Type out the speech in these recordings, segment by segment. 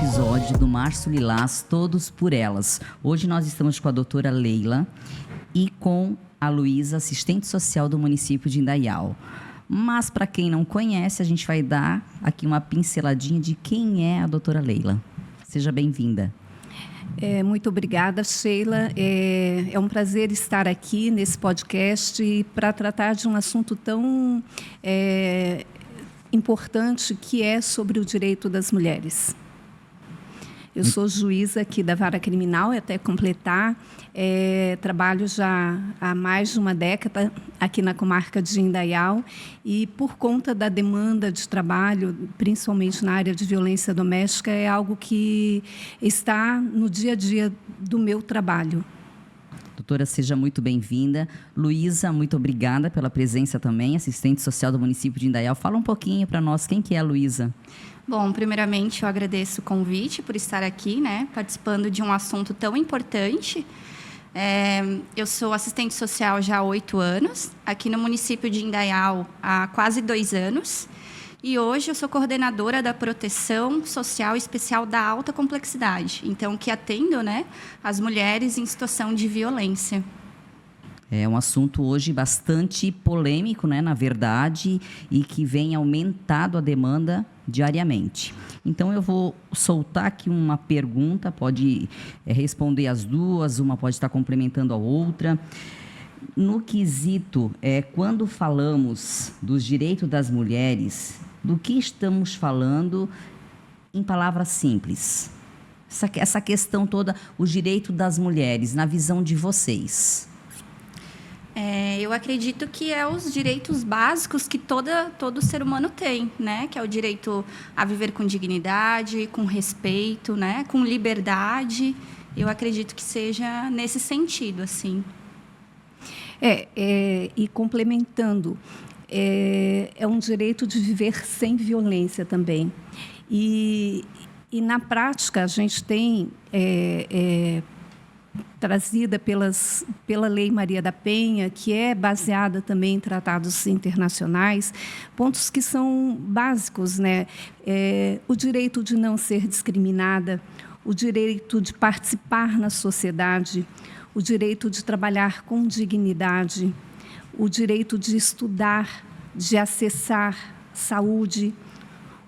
episódio do Março Lilás, Todos por Elas. Hoje nós estamos com a doutora Leila e com a Luísa, assistente social do município de Indaial. Mas, para quem não conhece, a gente vai dar aqui uma pinceladinha de quem é a doutora Leila. Seja bem-vinda. Muito obrigada, Sheila. É um prazer estar aqui nesse podcast para tratar de um assunto tão importante que é sobre o direito das mulheres. Eu sou juíza aqui da Vara Criminal, até completar. Trabalho já há mais de uma década aqui na comarca de Indaial e, por conta da demanda de trabalho, principalmente na área de violência doméstica, é algo que está no dia a dia do meu trabalho. Doutora, seja muito bem-vinda. Luísa, muito obrigada pela presença também, assistente social do município de Indaial. Fala um pouquinho para nós, quem que é a Luísa? Bom, primeiramente eu agradeço o convite por estar aqui, participando de um assunto tão importante. Eu sou assistente social já há 8 anos, aqui no município de Indaial há quase 2 anos. E hoje eu sou coordenadora da Proteção Social Especial da Alta Complexidade, então que atendo as mulheres em situação de violência. É um assunto hoje bastante polêmico, na verdade, e que vem aumentado a demanda diariamente. Então, eu vou soltar aqui uma pergunta, pode responder as duas, uma pode estar complementando a outra. No quesito, quando falamos dos direitos das mulheres, do que estamos falando em palavras simples? Essa questão toda, o direito das mulheres, na visão de vocês. Eu acredito que é os direitos básicos que todo ser humano tem, que é o direito a viver com dignidade, com respeito, com liberdade. Eu acredito que seja nesse sentido, assim. E complementando, é um direito de viver sem violência também. E na prática, a gente tem trazida pela Lei Maria da Penha, que é baseada também em tratados internacionais, pontos que são básicos, o direito de não ser discriminada, o direito de participar na sociedade, o direito de trabalhar com dignidade, o direito de estudar, de acessar saúde,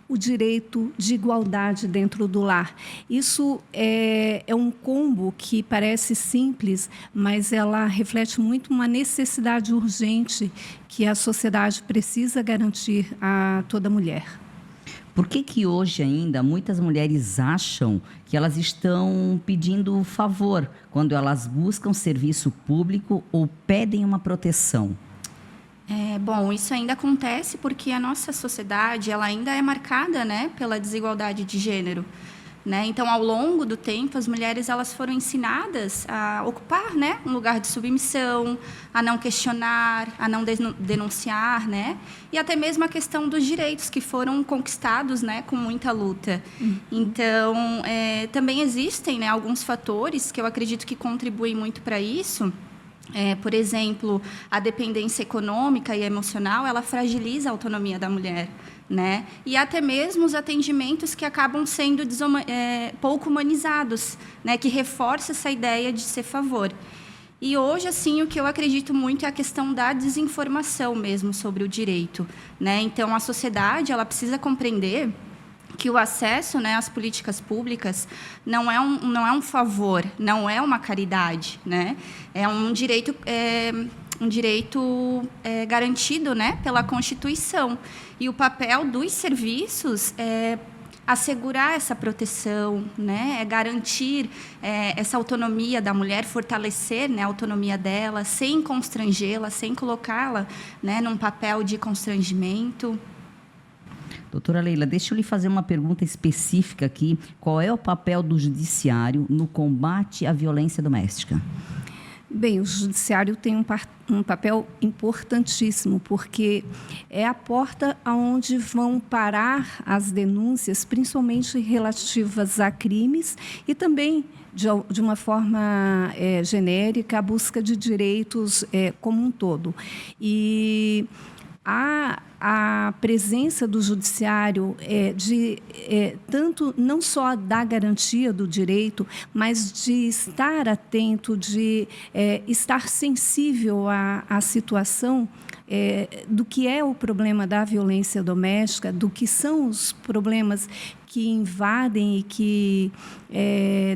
o direito de igualdade dentro do lar. Isso é um combo que parece simples, mas ela reflete muito uma necessidade urgente que a sociedade precisa garantir a toda mulher. Por que hoje ainda muitas mulheres acham que elas estão pedindo favor quando elas buscam serviço público ou pedem uma proteção? Bom, isso ainda acontece porque a nossa sociedade ela ainda é marcada pela desigualdade de gênero. Então, ao longo do tempo, as mulheres elas foram ensinadas a ocupar um lugar de submissão, a não questionar, a não denunciar, e até mesmo a questão dos direitos que foram conquistados com muita luta. Então, também existem alguns fatores que eu acredito que contribuem muito para isso. Por exemplo, a dependência econômica e emocional, ela fragiliza a autonomia da mulher, E até mesmo os atendimentos que acabam sendo pouco humanizados, que reforça essa ideia de ser favor. E hoje, assim, o que eu acredito muito é a questão da desinformação mesmo sobre o direito, Então, a sociedade, ela precisa compreender que o acesso às políticas públicas não é um favor, não é uma caridade, É um direito, garantido pela Constituição. E o papel dos serviços é assegurar essa proteção, é garantir essa autonomia da mulher, fortalecer a autonomia dela, sem constrangê-la, sem colocá-la num papel de constrangimento. Doutora Leila, deixa eu lhe fazer uma pergunta específica aqui. Qual é o papel do judiciário no combate à violência doméstica? Bem, o judiciário tem um papel importantíssimo, porque é a porta aonde vão parar as denúncias, principalmente relativas a crimes e também, de uma forma genérica, a busca de direitos como um todo. E a a presença do judiciário tanto não só da garantia do direito, mas de estar atento, de estar sensível à situação do que é o problema da violência doméstica, do que são os problemas que invadem e que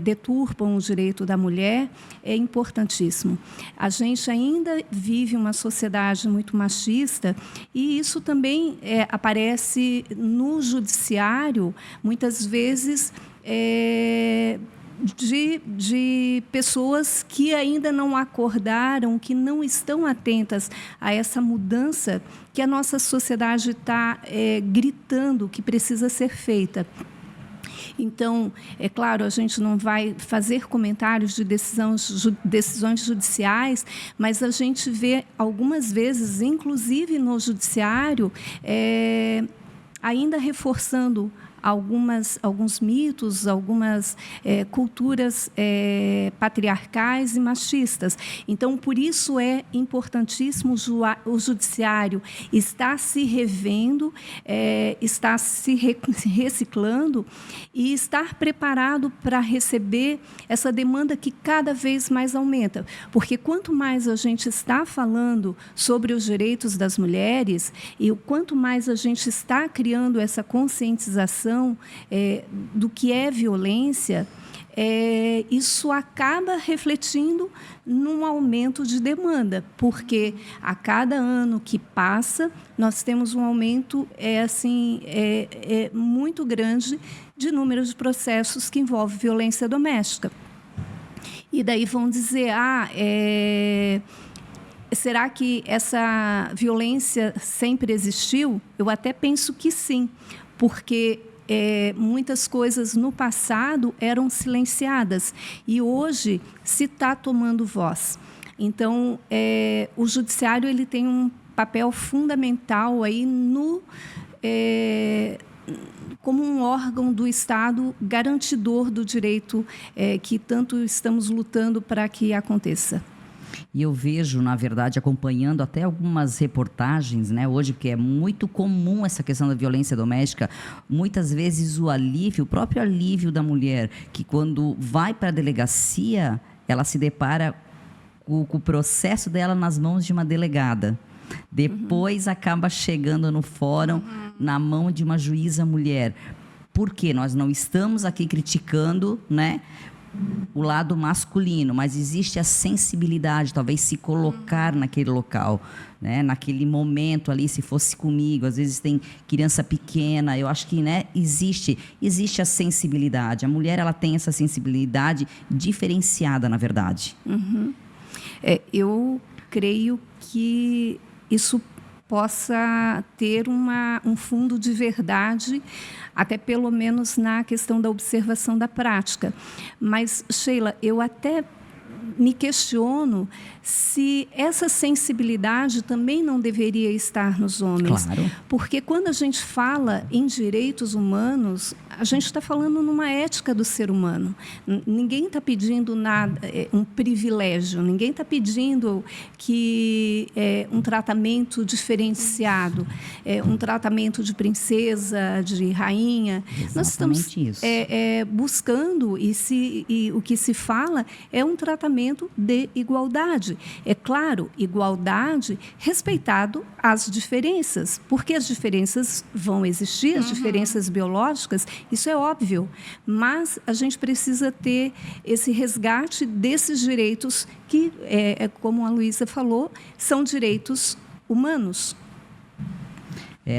deturpam o direito da mulher, é importantíssimo. A gente ainda vive uma sociedade muito machista e isso também aparece no judiciário, muitas vezes de pessoas que ainda não acordaram, que não estão atentas a essa mudança que a nossa sociedade está gritando que precisa ser feita. Então, é claro, a gente não vai fazer comentários de decisões judiciais, mas a gente vê algumas vezes, inclusive no judiciário, ainda reforçando alguns mitos, algumas culturas patriarcais e machistas. Então, por isso é importantíssimo o judiciário estar se revendo, estar se reciclando e estar preparado para receber essa demanda que cada vez mais aumenta. Porque quanto mais a gente está falando sobre os direitos das mulheres e quanto mais a gente está criando essa conscientização do que é violência, isso acaba refletindo num aumento de demanda, porque a cada ano que passa, nós temos um aumento muito grande de número de processos que envolvem violência doméstica. E daí vão dizer, será que essa violência sempre existiu? Eu até penso que sim, porque muitas coisas no passado eram silenciadas e hoje se está tomando voz. Então, o judiciário ele tem um papel fundamental aí como um órgão do Estado garantidor do direito que tanto estamos lutando para que aconteça. E eu vejo, na verdade, acompanhando até algumas reportagens, né, hoje, porque é muito comum essa questão da violência doméstica, muitas vezes o próprio alívio da mulher, que quando vai para a delegacia, ela se depara com o processo dela nas mãos de uma delegada. Depois acaba chegando no fórum na mão de uma juíza mulher. Por quê? Nós não estamos aqui criticando, né, o lado masculino, mas existe a sensibilidade, talvez se colocar naquele local, né? Naquele momento ali, se fosse comigo, às vezes tem criança pequena, eu acho que, né, existe a sensibilidade. A mulher, ela tem essa sensibilidade diferenciada, na verdade. Eu creio que isso possa ter um fundo de verdade, até pelo menos na questão da observação da prática. Mas, Sheila, eu até me questiono se essa sensibilidade também não deveria estar nos homens. Claro. Porque quando a gente fala em direitos humanos, a gente está falando numa ética do ser humano. Ninguém está pedindo nada, um privilégio, ninguém está pedindo que um tratamento diferenciado, um tratamento de princesa, de rainha. Exatamente. Nós estamos buscando, e o que se fala é um tratamento de igualdade. É claro, igualdade respeitado as diferenças, porque as diferenças vão existir, as diferenças biológicas, isso é óbvio, mas a gente precisa ter esse resgate desses direitos que, como a Luísa falou, são direitos humanos.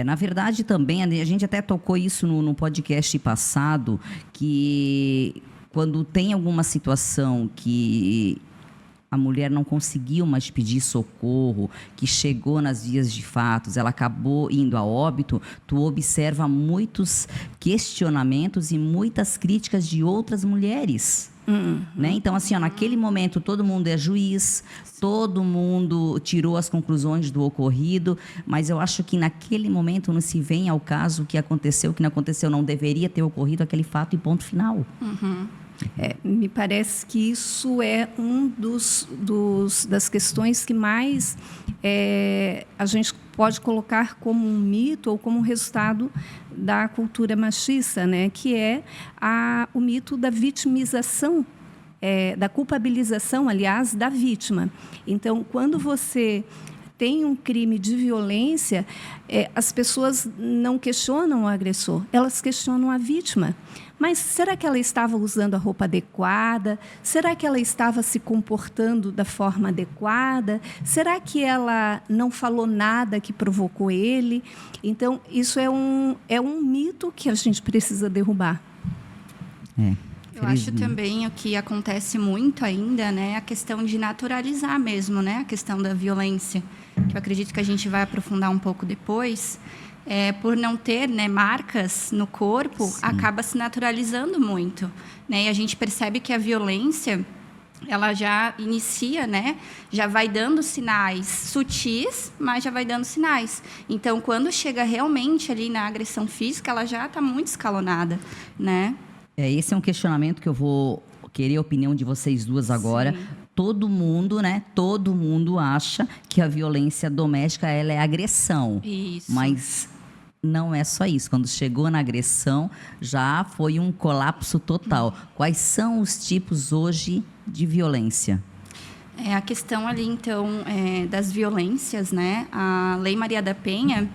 Na verdade, também, a gente até tocou isso no podcast passado, que quando tem alguma situação que a mulher não conseguiu mais pedir socorro, que chegou nas vias de fatos, ela acabou indo a óbito, tu observa muitos questionamentos e muitas críticas de outras mulheres. Né? Então, assim, naquele momento, todo mundo é juiz, todo mundo tirou as conclusões do ocorrido, mas eu acho que naquele momento não se vem ao caso o que aconteceu, o que não aconteceu, não deveria ter ocorrido aquele fato e ponto final. Me parece que isso é um das questões que mais a gente pode colocar como um mito ou como resultado da cultura machista, né? Que é o mito da vitimização, da culpabilização, aliás, da vítima. Então, quando você tem um crime de violência, as pessoas não questionam o agressor, elas questionam a vítima. Mas será que ela estava usando a roupa adequada? Será que ela estava se comportando da forma adequada? Será que ela não falou nada que provocou ele? Então, isso é um mito que a gente precisa derrubar. Eu acho também o que acontece muito ainda, né, a questão de naturalizar mesmo, né, a questão da violência, que eu acredito que a gente vai aprofundar um pouco depois. Por não ter, né, marcas no corpo, sim, acaba se naturalizando muito, né? E a gente percebe que a violência, ela já inicia, né? Já vai dando sinais sutis, mas já vai dando sinais. Então, quando chega realmente ali na agressão física, ela já está muito escalonada, né? Esse é um questionamento que eu vou querer a opinião de vocês duas agora. Sim. Todo mundo, né? Todo mundo acha que a violência doméstica ela é agressão. Isso. Mas não é só isso. Quando chegou na agressão, já foi um colapso total. Quais são os tipos hoje de violência? A questão ali, então, das violências, né? A Lei Maria da Penha,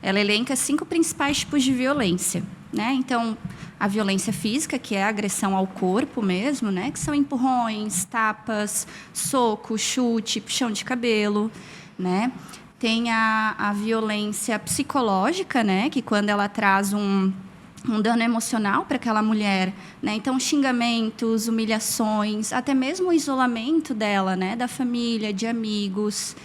ela elenca 5 principais tipos de violência, né? Então, a violência física, que é a agressão ao corpo mesmo, né? Que são empurrões, tapas, soco, chute, puxão de cabelo, né? Tem a violência psicológica, né? Que quando ela traz um dano emocional para aquela mulher, né? Então, xingamentos, humilhações, até mesmo o isolamento dela, né? Da família, de amigos.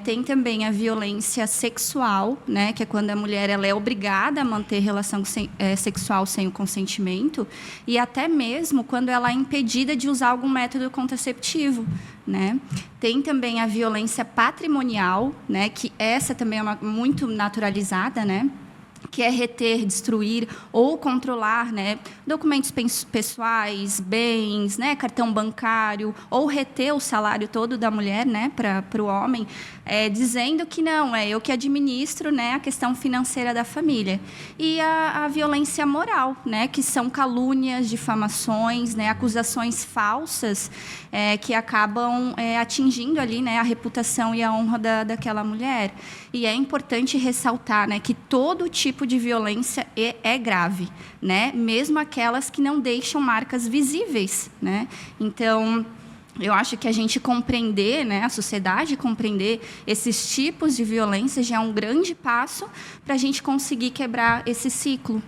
Tem também a violência sexual, né? Que é quando a mulher ela é obrigada a manter relação sexual sem o consentimento, e até mesmo quando ela é impedida de usar algum método contraceptivo, né? Tem também a violência patrimonial, né? Que essa também é muito naturalizada, né? Que é reter, destruir ou controlar, né, documentos pessoais, bens, né, cartão bancário, ou reter o salário todo da mulher, né, para o homem, dizendo que não, é eu que administro, né, a questão financeira da família. E a violência moral, né, que são calúnias, difamações, né, acusações falsas que acabam atingindo ali, né, a reputação e a honra daquela mulher. E é importante ressaltar, né, que todo tipo de violência é grave, né? Mesmo aquelas que não deixam marcas visíveis, né? Então, eu acho que a gente compreender, né, a sociedade compreender esses tipos de violência já é um grande passo para a gente conseguir quebrar esse ciclo.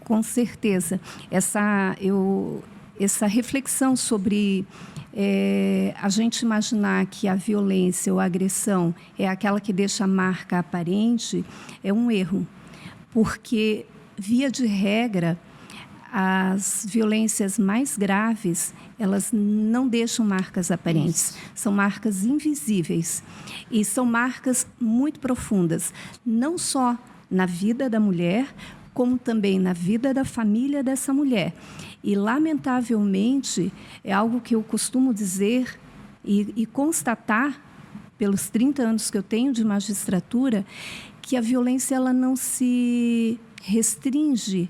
Com certeza. Essa reflexão sobre a gente imaginar que a violência ou a agressão é aquela que deixa a marca aparente é um erro, porque, via de regra, as violências mais graves, elas não deixam marcas aparentes, são marcas invisíveis e são marcas muito profundas, não só na vida da mulher, como também na vida da família dessa mulher. E, lamentavelmente, é algo que eu costumo dizer e constatar, pelos 30 anos que eu tenho de magistratura, que a violência ela não se restringe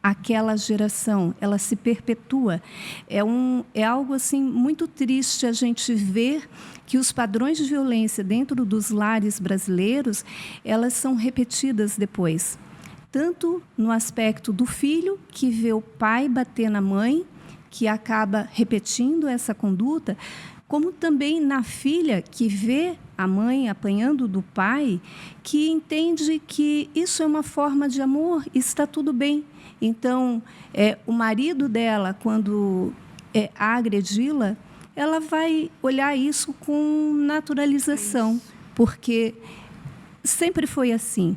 àquela geração, ela se perpetua. É algo assim, muito triste a gente ver que os padrões de violência dentro dos lares brasileiros, elas são repetidas depois. Tanto no aspecto do filho, que vê o pai bater na mãe, que acaba repetindo essa conduta, como também na filha, que vê a mãe apanhando do pai, que entende que isso é uma forma de amor, está tudo bem. Então, o marido dela, quando agredi-la, ela vai olhar isso com naturalização, porque sempre foi assim.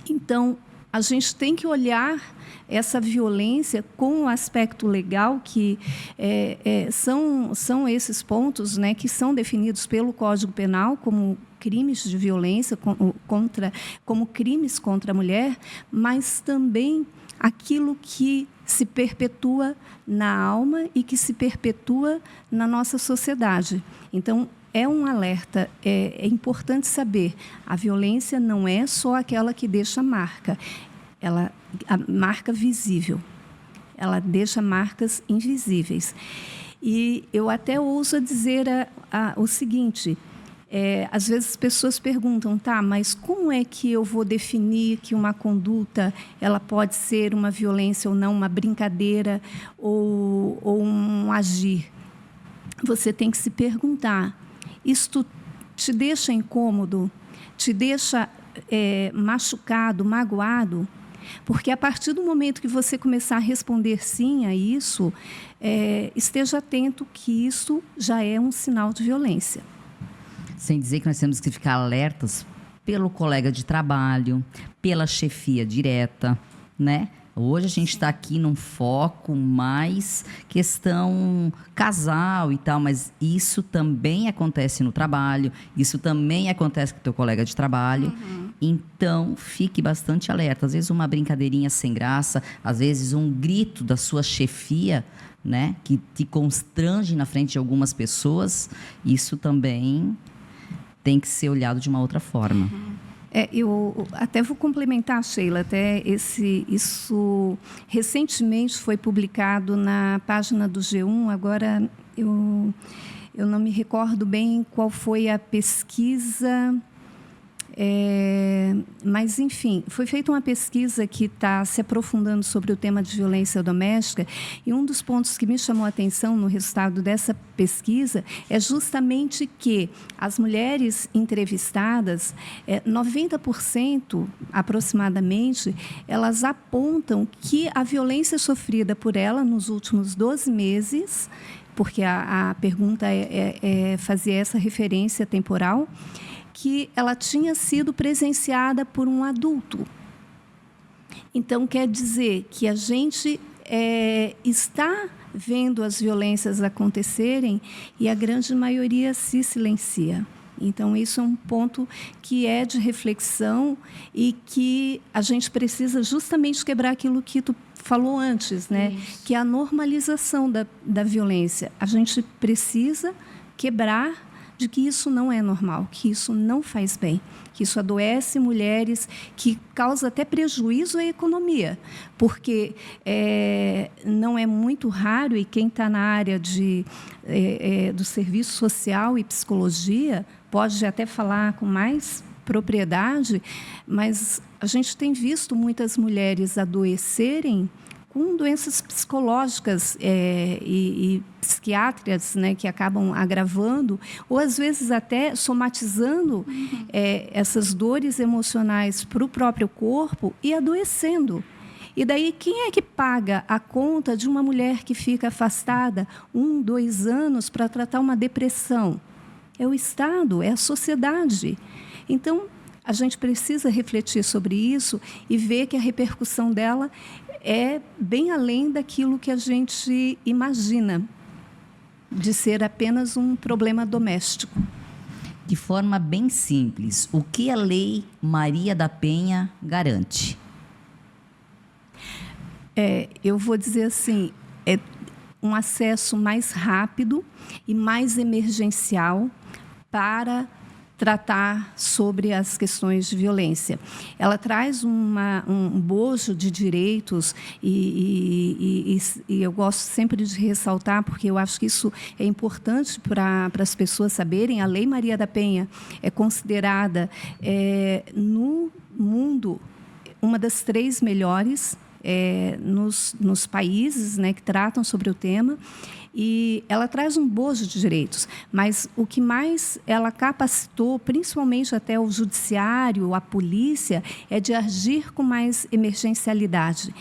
Então, a gente tem que olhar essa violência com o aspecto legal, que são esses pontos, né, que são definidos pelo Código Penal como crimes de violência, como crimes contra a mulher, mas também aquilo que se perpetua na alma e que se perpetua na nossa sociedade. Então, é um alerta, é importante saber, a violência não é só aquela que deixa marca, a marca visível, ela deixa marcas invisíveis. E eu até ouso dizer o seguinte, às vezes as pessoas perguntam, tá, mas como é que eu vou definir que uma conduta ela pode ser uma violência ou não, uma brincadeira ou um agir? Você tem que se perguntar, isto te deixa incômodo? Te deixa machucado, magoado? Porque a partir do momento que você começar a responder sim a isso, esteja atento que isso já é um sinal de violência. Sem dizer que nós temos que ficar alertas pelo colega de trabalho, pela chefia direta, né? Hoje a gente está aqui num foco mais questão casal e tal, mas isso também acontece no trabalho, isso também acontece com o teu colega de trabalho. Uhum. Então, fique bastante alerta. Às vezes uma brincadeirinha sem graça, às vezes um grito da sua chefia, né, que te constrange na frente de algumas pessoas, isso também tem que ser olhado de uma outra forma. Uhum. Eu até vou complementar, Sheila, isso recentemente foi publicado na página do G1, agora eu não me recordo bem qual foi a pesquisa, mas, enfim, foi feita uma pesquisa que está se aprofundando sobre o tema de violência doméstica, e um dos pontos que me chamou a atenção no resultado dessa pesquisa é justamente que as mulheres entrevistadas, 90% aproximadamente, elas apontam que a violência sofrida por ela nos últimos 12 meses, porque a pergunta fazia essa referência temporal, que ela tinha sido presenciada por um adulto. Então, quer dizer que a gente está vendo as violências acontecerem e a grande maioria se silencia. Então, isso é um ponto que é de reflexão e que a gente precisa justamente quebrar aquilo que tu falou antes, né? Isso. Que é a normalização da violência. A gente precisa quebrar de que isso não é normal, que isso não faz bem, que isso adoece mulheres, que causa até prejuízo à economia, porque não é muito raro, e quem está na área do serviço social e psicologia pode até falar com mais propriedade, mas a gente tem visto muitas mulheres adoecerem com doenças psicológicas e psiquiátricas, né, que acabam agravando, ou às vezes até somatizando essas dores emocionais para o próprio corpo e adoecendo. E daí, quem é que paga a conta de uma mulher que fica afastada 1, 2 anos para tratar uma depressão? É o Estado, é a sociedade. Então, a gente precisa refletir sobre isso e ver que a repercussão dela é bem além daquilo que a gente imagina, de ser apenas um problema doméstico. De forma bem simples, o que a Lei Maria da Penha garante? Eu vou dizer assim, um acesso mais rápido e mais emergencial para tratar sobre as questões de violência. Ela traz um bojo de direitos e eu gosto sempre de ressaltar, porque eu acho que isso é importante para as pessoas saberem. A Lei Maria da Penha é considerada, no mundo, uma das 3 melhores nos países, né, que tratam sobre o tema. E ela traz um bojo de direitos, mas o que mais ela capacitou, principalmente até o judiciário, a polícia, é de agir com mais emergencialidade.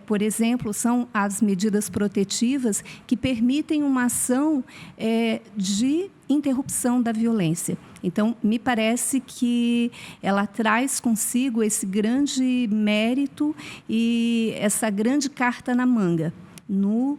Por exemplo, são as medidas protetivas que permitem uma ação de interrupção da violência. Então, me parece que ela traz consigo esse grande mérito e essa grande carta na manga no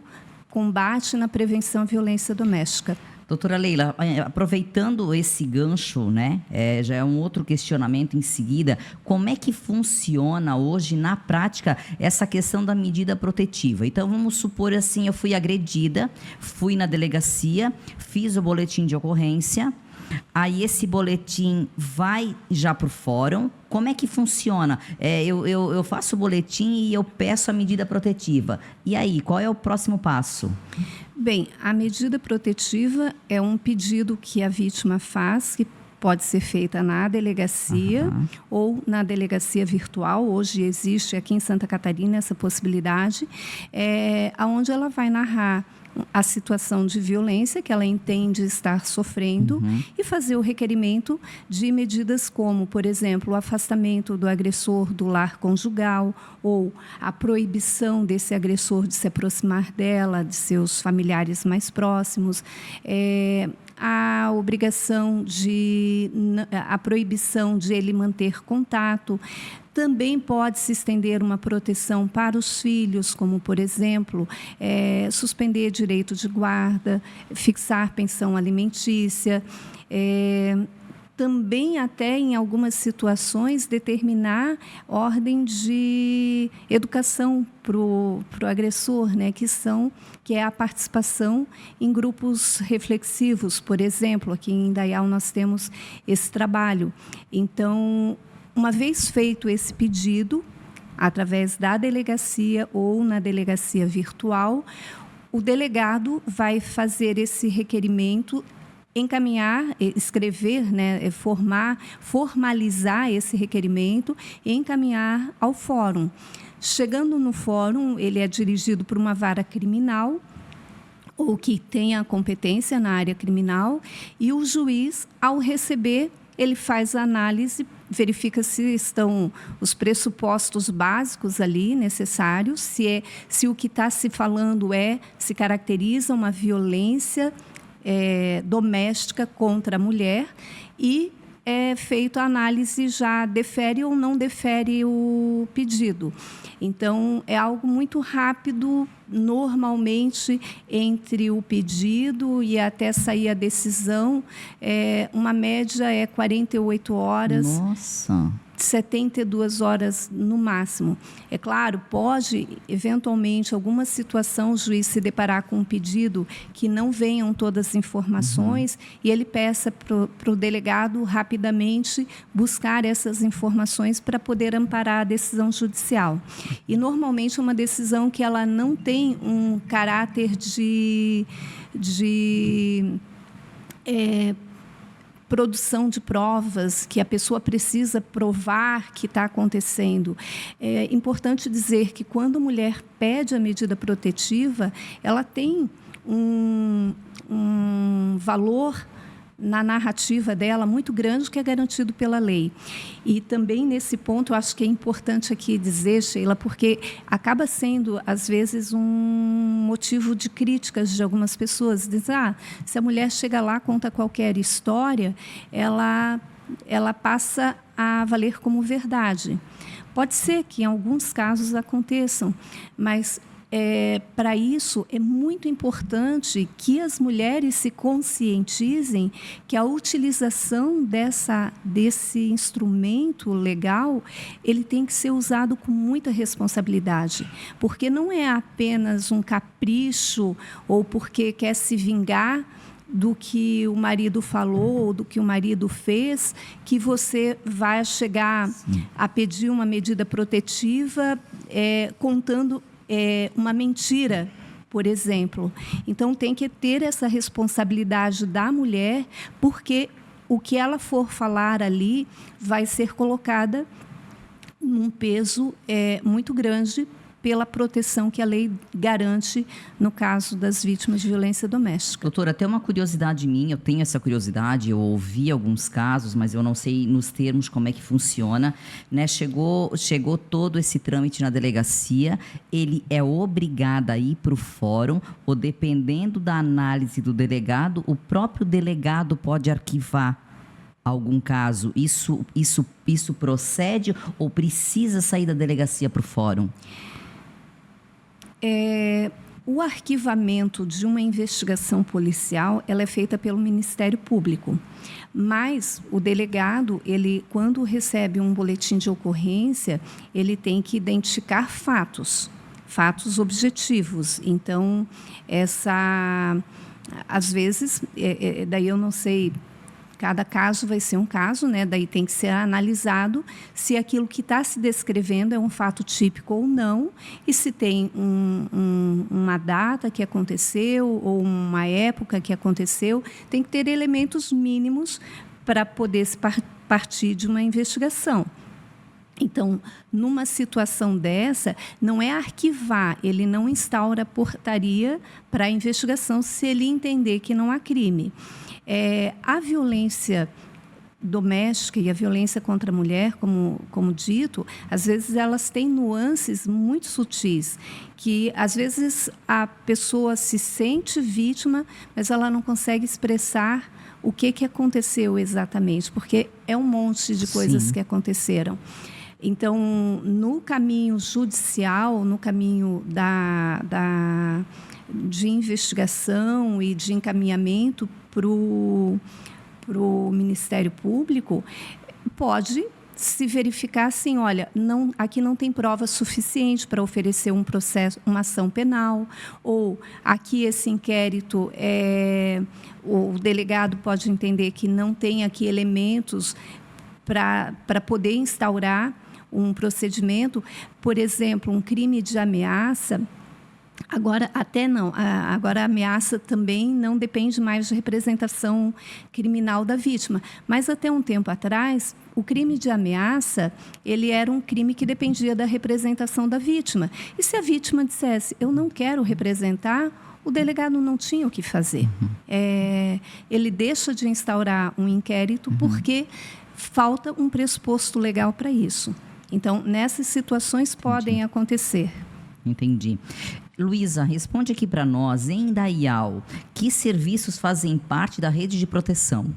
combate na prevenção à violência doméstica. Doutora Leila, aproveitando esse gancho, né, já é um outro questionamento em seguida, como é que funciona hoje, na prática, essa questão da medida protetiva? Então, vamos supor assim, eu fui agredida, fui na delegacia, fiz o boletim de ocorrência, aí esse boletim vai já para o fórum. Como é que funciona? Eu faço o boletim e eu peço a medida protetiva. E aí, qual é o próximo passo? Bem, a medida protetiva é um pedido que a vítima faz, que pode ser feita na delegacia ou na delegacia virtual. Hoje existe aqui em Santa Catarina essa possibilidade, onde ela vai narrar a situação de violência que ela entende estar sofrendo e fazer o requerimento de medidas como, por exemplo, o afastamento do agressor do lar conjugal ou a proibição desse agressor de se aproximar dela, de seus familiares mais próximos, a proibição de ele manter contato. Também pode se estender uma proteção para os filhos, como, por exemplo, suspender direito de guarda, fixar pensão alimentícia, também até em algumas situações determinar ordem de educação para o agressor, né, que é a participação em grupos reflexivos. Por exemplo, aqui em Indaial nós temos esse trabalho. Então, uma vez feito esse pedido, através da delegacia ou na delegacia virtual, o delegado vai fazer esse requerimento, encaminhar, escrever, né, formalizar esse requerimento e encaminhar ao fórum. Chegando no fórum, ele é dirigido por uma vara criminal ou que tenha competência na área criminal, e o juiz, ao receber, ele faz a análise, verifica se estão os pressupostos básicos ali necessários, se o que está se falando se caracteriza uma violência doméstica contra a mulher, e é feita a análise, já defere ou não defere o pedido. Então, é algo muito rápido, normalmente, entre o pedido e até sair a decisão, uma média é 48 horas. Nossa! 72 horas no máximo. É claro, pode, eventualmente, alguma situação, o juiz se deparar com um pedido que não venham todas as informações e ele peça para o delegado rapidamente buscar essas informações para poder amparar a decisão judicial. E, normalmente, é uma decisão que ela não tem um caráter de produção de provas, que a pessoa precisa provar que está acontecendo. É importante dizer que, quando a mulher pede a medida protetiva, ela tem um valor na narrativa dela muito grande, que é garantido pela lei. E também, nesse ponto, eu acho que é importante aqui dizer, Sheila, porque acaba sendo, às vezes, um motivo de críticas de algumas pessoas. Dizem, se a mulher chega lá, conta qualquer história, ela passa a valer como verdade. Pode ser que, em alguns casos, aconteçam, mas para isso, é muito importante que as mulheres se conscientizem que a utilização desse instrumento legal, ele tem que ser usado com muita responsabilidade, porque não é apenas um capricho ou porque quer se vingar do que o marido falou ou do que o marido fez, que você vai chegar a pedir uma medida protetiva contando uma mentira, por exemplo. Então, tem que ter essa responsabilidade da mulher, porque o que ela for falar ali vai ser colocada num peso muito grande pela proteção que a lei garante no caso das vítimas de violência doméstica. Doutora, até uma curiosidade minha, eu tenho essa curiosidade, eu ouvi alguns casos, mas eu não sei nos termos como é que funciona, né? Chegou todo esse trâmite na delegacia, ele é obrigado a ir para o fórum, ou dependendo da análise do delegado, o próprio delegado pode arquivar algum caso. Isso procede ou precisa sair da delegacia para o fórum? O arquivamento de uma investigação policial, ela é feita pelo Ministério Público. Mas o delegado, quando recebe um boletim de ocorrência, ele tem que identificar fatos objetivos. Então, às vezes, daí eu não sei, cada caso vai ser um caso, né? Daí tem que ser analisado se aquilo que está se descrevendo é um fato típico ou não, e se tem uma data que aconteceu ou uma época que aconteceu. Tem que ter elementos mínimos para poder se partir de uma investigação. Então, numa situação dessa, não é arquivar, ele não instaura portaria para a investigação se ele entender que não há crime. A violência doméstica e a violência contra a mulher, como dito, às vezes elas têm nuances muito sutis, que às vezes a pessoa se sente vítima, mas ela não consegue expressar o que aconteceu exatamente, porque é um monte de coisas que aconteceram. Então, no caminho judicial, no caminho de investigação e de encaminhamento para o Ministério Público, pode se verificar assim, olha, aqui não tem prova suficiente para oferecer uma ação penal, ou aqui esse inquérito, o delegado pode entender que não tem aqui elementos para poder instaurar um procedimento. Por exemplo, um crime de ameaça. Agora, agora a ameaça também não depende mais de representação criminal da vítima. Mas, até um tempo atrás, o crime de ameaça, ele era um crime que dependia da representação da vítima. E se a vítima dissesse, eu não quero representar, o delegado não tinha o que fazer. Ele deixa de instaurar um inquérito porque falta um pressuposto legal para isso. Então, nessas situações podem acontecer. Entendi. Luísa, responde aqui para nós, em Indaial, que serviços fazem parte da rede de proteção?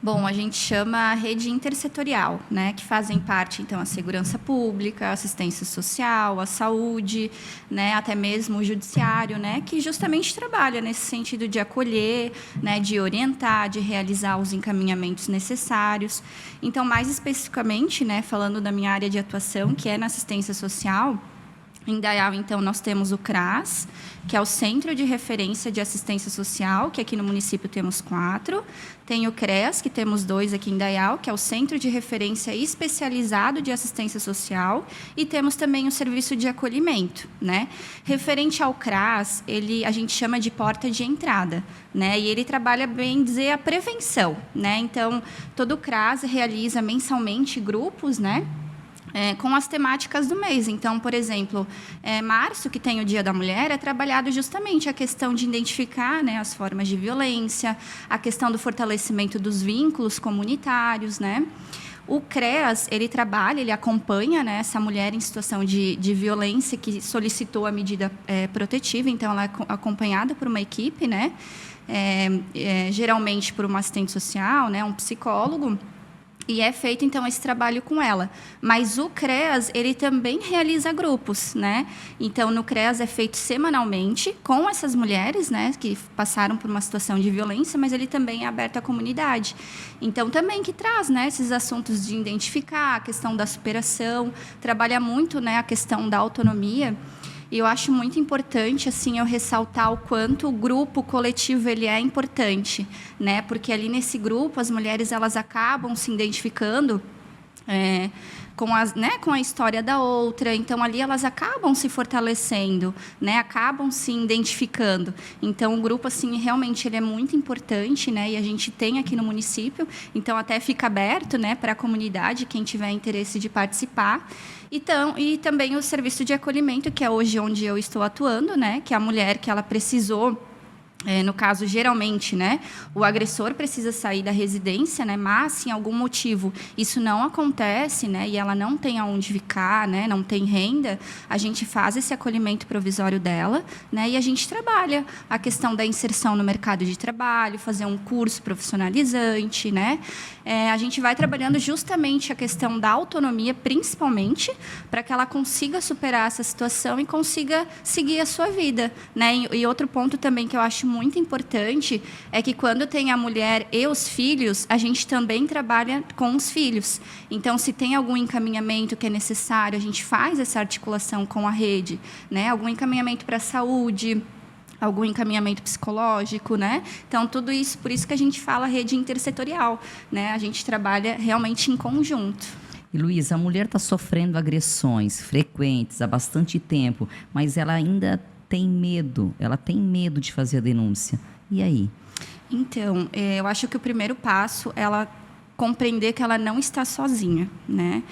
Bom, a gente chama a rede intersetorial, né, que fazem parte, então, a segurança pública, a assistência social, a saúde, né, até mesmo o judiciário, né, que justamente trabalha nesse sentido de acolher, né, de orientar, de realizar os encaminhamentos necessários. Então, mais especificamente, né, falando da minha área de atuação, que é na assistência social, em Indaial, então, nós temos o CRAS, que é o Centro de Referência de Assistência Social, que aqui no município temos 4. Tem o CREAS, que temos 2 aqui em Indaial, que é o Centro de Referência Especializado de Assistência Social. E temos também o Serviço de Acolhimento, né? Referente ao CRAS, a gente chama de porta de entrada, né? E ele trabalha, bem dizer, a prevenção, né? Então, todo o CRAS realiza mensalmente grupos, né? Com as temáticas do mês. Então, por exemplo, março, que tem o Dia da Mulher, é trabalhado justamente a questão de identificar, né, as formas de violência, a questão do fortalecimento dos vínculos comunitários, né? O CREAS, ele trabalha, ele acompanha, né, essa mulher em situação de violência que solicitou a medida protetiva, então ela é acompanhada por uma equipe, né? Geralmente por uma assistente social, né, um psicólogo. E é feito, então, esse trabalho com ela. Mas o CREAS, ele também realiza grupos, né? Então, no CREAS é feito semanalmente com essas mulheres, né, que passaram por uma situação de violência, mas ele também é aberto à comunidade. Então, também que traz, né, esses assuntos de identificar a questão da superação, trabalha muito, né, a questão da autonomia. E eu acho muito importante, assim, eu ressaltar o quanto o grupo coletivo ele é importante, né? Porque ali nesse grupo as mulheres elas acabam se identificando com a história da outra. Então ali elas acabam se fortalecendo, né? Acabam se identificando. Então o grupo assim realmente ele é muito importante, né? E a gente tem aqui no município. Então até fica aberto, né, para a comunidade quem tiver interesse de participar. Então, e também o serviço de acolhimento, que é hoje onde eu estou atuando, né? Que é a mulher que ela precisou No caso, geralmente, né, o agressor precisa sair da residência, né, mas se em algum motivo isso não acontece, né, e ela não tem aonde ficar, né, não tem renda, a gente faz esse acolhimento provisório dela, né, e a gente trabalha a questão da inserção no mercado de trabalho, fazer um curso profissionalizante, né, a gente vai trabalhando justamente a questão da autonomia, principalmente, para que ela consiga superar essa situação e consiga seguir a sua vida, né, e outro ponto também que eu acho muito importante é que quando tem a mulher e os filhos, a gente também trabalha com os filhos. Então, se tem algum encaminhamento que é necessário, a gente faz essa articulação com a rede, né? Algum encaminhamento para a saúde, algum encaminhamento psicológico, né? Então, tudo isso, por isso que a gente fala rede intersetorial, né? A gente trabalha realmente em conjunto. E, Luísa, a mulher está sofrendo agressões frequentes há bastante tempo, mas ela ainda tem medo de fazer a denúncia. E aí? Então, eu acho que o primeiro passo é ela compreender que ela não está sozinha, né?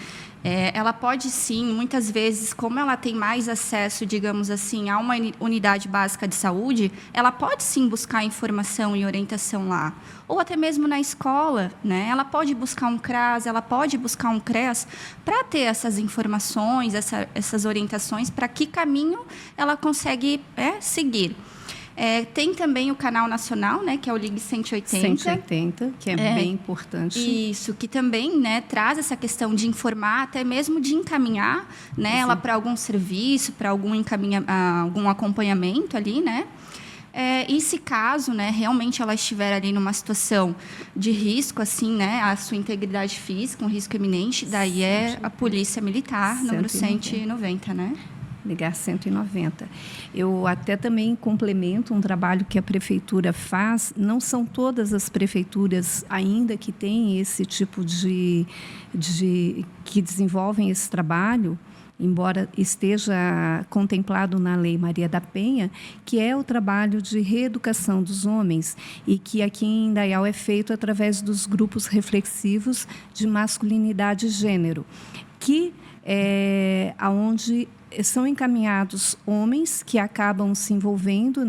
Ela pode sim, muitas vezes, como ela tem mais acesso, digamos assim, a uma unidade básica de saúde, ela pode sim buscar informação e orientação lá. Ou até mesmo na escola, né? Ela pode buscar um CRAS, ela pode buscar um CREAS para ter essas informações, essas orientações, para que caminho ela consegue seguir. Tem também o canal nacional, né, que é o Ligue 180. 180, que é bem importante. Isso, que também, né, traz essa questão de informar, até mesmo de encaminhar, né, ela para algum serviço, para algum acompanhamento ali, né? E se caso, né, realmente ela estiver ali numa situação de risco, assim, né, a sua integridade física, um risco iminente, daí é a Polícia Militar, número 190, né? Ligar 190. Eu até também complemento um trabalho que a prefeitura faz. Não são todas as prefeituras ainda que têm esse tipo que desenvolvem esse trabalho, embora esteja contemplado na Lei Maria da Penha, que é o trabalho de reeducação dos homens e que aqui em Indaial é feito através dos grupos reflexivos de masculinidade e gênero, que aonde são encaminhados homens que acabam se envolvendo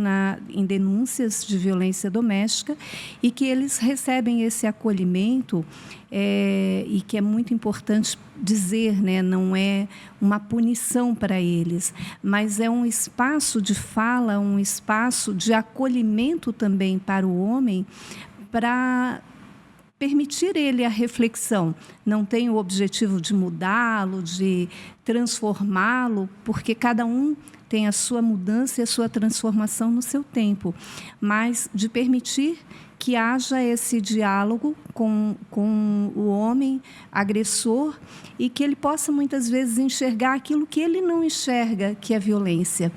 em denúncias de violência doméstica e que eles recebem esse acolhimento e que é muito importante dizer, né, não é uma punição para eles, mas é um espaço de fala, um espaço de acolhimento também para o homem, para permitir ele a reflexão. Não tem o objetivo de mudá-lo, de transformá-lo, porque cada um tem a sua mudança e a sua transformação no seu tempo, mas de permitir que haja esse diálogo com o homem agressor e que ele possa, muitas vezes, enxergar aquilo que ele não enxerga, que é violência.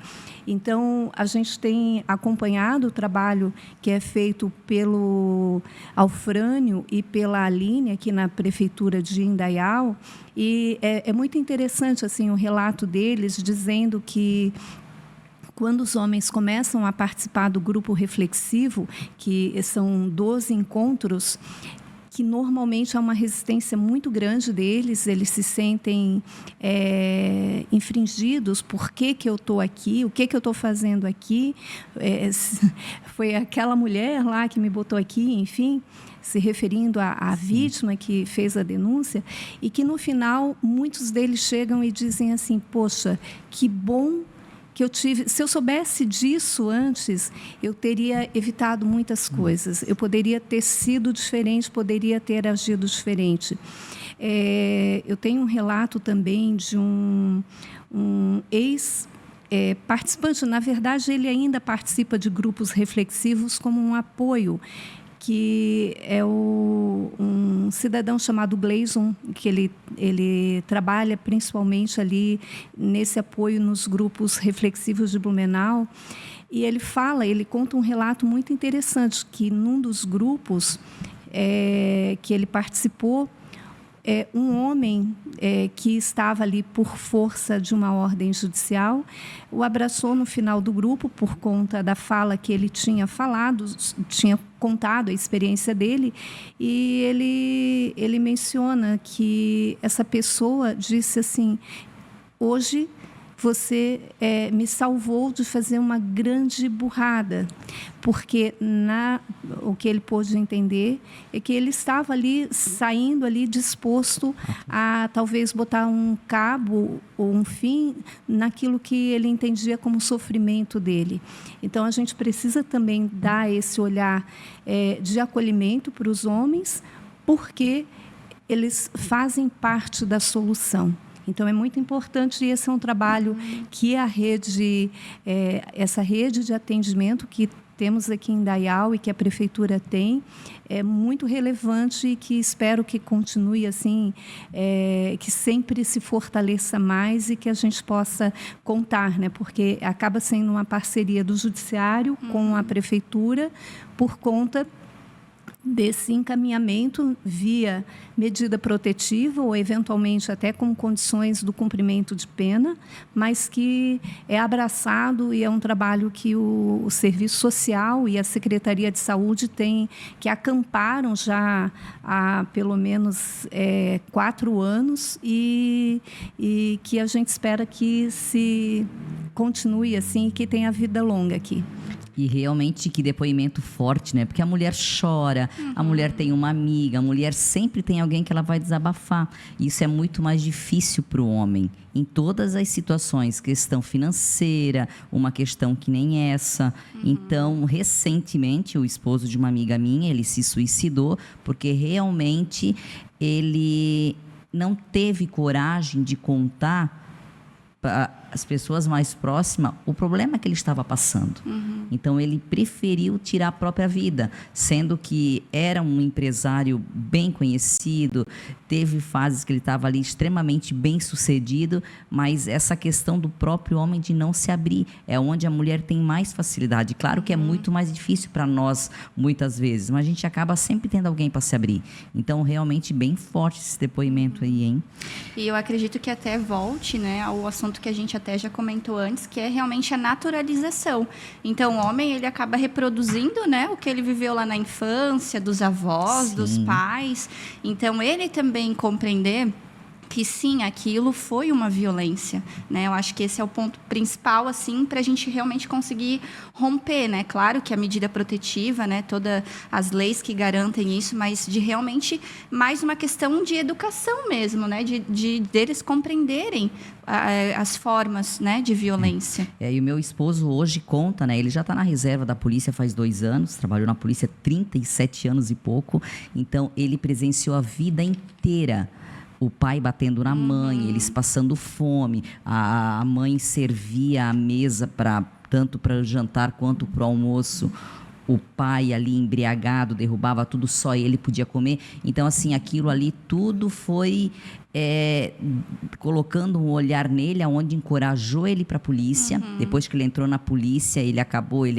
Então, a gente tem acompanhado o trabalho que é feito pelo Alfrânio e pela Aline, aqui na Prefeitura de Indaial, e é muito interessante assim, o relato deles, dizendo que quando os homens começam a participar do grupo reflexivo, que são 12 encontros, que normalmente há uma resistência muito grande deles, eles se sentem infringidos, por que eu estou aqui, o que eu estou fazendo aqui, foi aquela mulher lá que me botou aqui, enfim, se referindo à vítima que fez a denúncia, e que no final muitos deles chegam e dizem assim, poxa, que bom que eu tive, se eu soubesse disso antes, eu teria evitado muitas coisas. Eu poderia ter sido diferente, poderia ter agido diferente. Eu tenho um relato também de um ex-participante, na verdade, ele ainda participa de grupos reflexivos como um apoio, que é um cidadão chamado Gleison, que ele trabalha principalmente ali nesse apoio nos grupos reflexivos de Blumenau. E ele conta um relato muito interessante, que num dos grupos que ele participou, um homem que estava ali por força de uma ordem judicial o abraçou no final do grupo por conta da fala que ele tinha falado, tinha contado a experiência dele, e ele menciona que essa pessoa disse assim, hoje você me salvou de fazer uma grande burrada, porque o que ele pôde entender é que ele estava ali, saindo ali, disposto a talvez botar um cabo ou um fim naquilo que ele entendia como sofrimento dele. Então, a gente precisa também dar esse olhar de acolhimento para os homens, porque eles fazem parte da solução. Então, é muito importante, e esse é um trabalho que essa rede de atendimento que temos aqui em Dayal e que a Prefeitura tem, é muito relevante e que espero que continue assim, que sempre se fortaleça mais e que a gente possa contar, né? Porque acaba sendo uma parceria do Judiciário com a Prefeitura por conta desse encaminhamento via medida protetiva ou, eventualmente, até com condições do cumprimento de pena, mas que é abraçado e é um trabalho que o Serviço Social e a Secretaria de Saúde têm, que acamparam já há, pelo menos, 4 anos e que a gente espera que se continue assim e que tenha vida longa aqui. E realmente que depoimento forte, né? Porque a mulher chora, a mulher tem uma amiga, a mulher sempre tem alguém que ela vai desabafar. Isso é muito mais difícil para o homem. Em todas as situações, questão financeira, uma questão que nem essa. Então, recentemente, o esposo de uma amiga minha, ele se suicidou porque realmente ele não teve coragem de contar para as pessoas mais próximas o problema que ele estava passando. Então, ele preferiu tirar a própria vida, sendo que era um empresário bem conhecido, teve fases que ele estava ali extremamente bem sucedido, mas essa questão do próprio homem de não se abrir é onde a mulher tem mais facilidade. Claro que é muito mais difícil para nós, muitas vezes, mas a gente acaba sempre tendo alguém para se abrir. Então, realmente, bem forte esse depoimento aí, hein? E eu acredito que até volte, né, ao assunto que a gente até já comentou antes, que é realmente a naturalização. Então, o homem, ele acaba reproduzindo, né, o que ele viveu lá na infância, dos avós, Sim. dos pais. Então, ele também compreender que sim, aquilo foi uma violência, né? Eu acho que esse é o ponto principal, assim, para a gente realmente conseguir romper, né? Claro que a medida protetiva, né? Todas as leis que garantem isso, mas de realmente mais uma questão de educação mesmo, né? De deles compreenderem as formas, né? De violência. E o meu esposo hoje conta, né? Ele já está na reserva da polícia faz 2 anos, trabalhou na polícia 37 anos e pouco, então ele presenciou a vida inteira. O pai batendo na mãe, eles passando fome, a mãe servia a mesa tanto para o jantar quanto para o almoço. O pai ali embriagado, derrubava tudo, só ele podia comer. Então, assim, aquilo ali tudo foi colocando um olhar nele, onde encorajou ele para a polícia. Depois que ele entrou na polícia, ele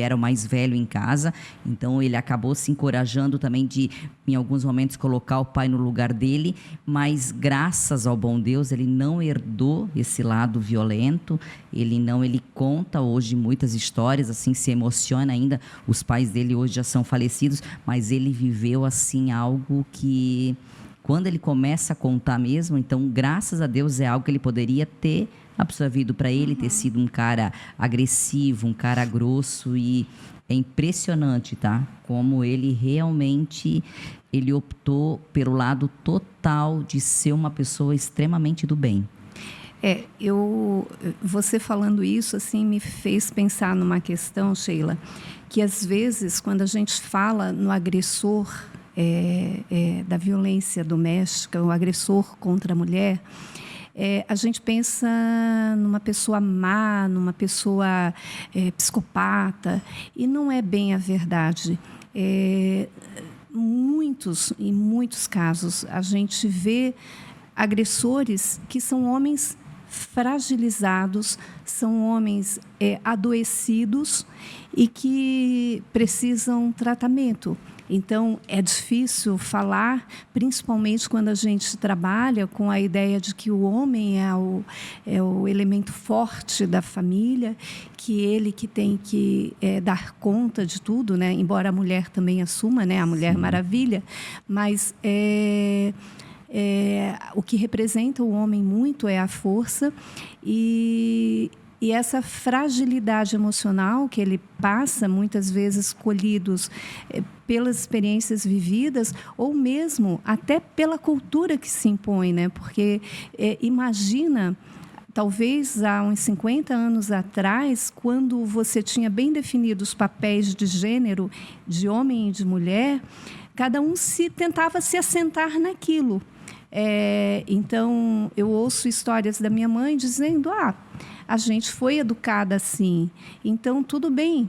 era o mais velho em casa, então ele acabou se encorajando também de, em alguns momentos, colocar o pai no lugar dele, mas graças ao bom Deus, ele não herdou esse lado violento, ele conta hoje muitas histórias, assim, se emociona ainda. Os pais dele hoje já são falecidos, mas ele viveu, assim, algo que, quando ele começa a contar mesmo, então, graças a Deus, é algo que ele poderia ter absorvido para ele, ter sido um cara agressivo, um cara grosso, e é impressionante, tá? Como ele realmente, ele optou pelo lado total de ser uma pessoa extremamente do bem. Você falando isso, assim, me fez pensar numa questão, Sheila, que às vezes, quando a gente fala no agressor da violência doméstica, o agressor contra a mulher, a gente pensa numa pessoa má, numa pessoa psicopata, e não é bem a verdade. Em muitos casos, a gente vê agressores que são homens fragilizados, são homens adoecidos e que precisam tratamento. Então, é difícil falar, principalmente quando a gente trabalha com a ideia de que o homem é o elemento forte da família, que ele que tem que dar conta de tudo, né? Embora a mulher também assuma, né? A Mulher Maravilha, mas o que representa o homem muito é a força e essa fragilidade emocional que ele passa, muitas vezes colhidos pelas experiências vividas, ou mesmo até pela cultura que se impõe, né? Porque imagina, talvez há uns 50 anos atrás, quando você tinha bem definidos os papéis de gênero, de homem e de mulher, cada um tentava se assentar naquilo. Então, eu ouço histórias da minha mãe dizendo, a gente foi educada assim, então tudo bem.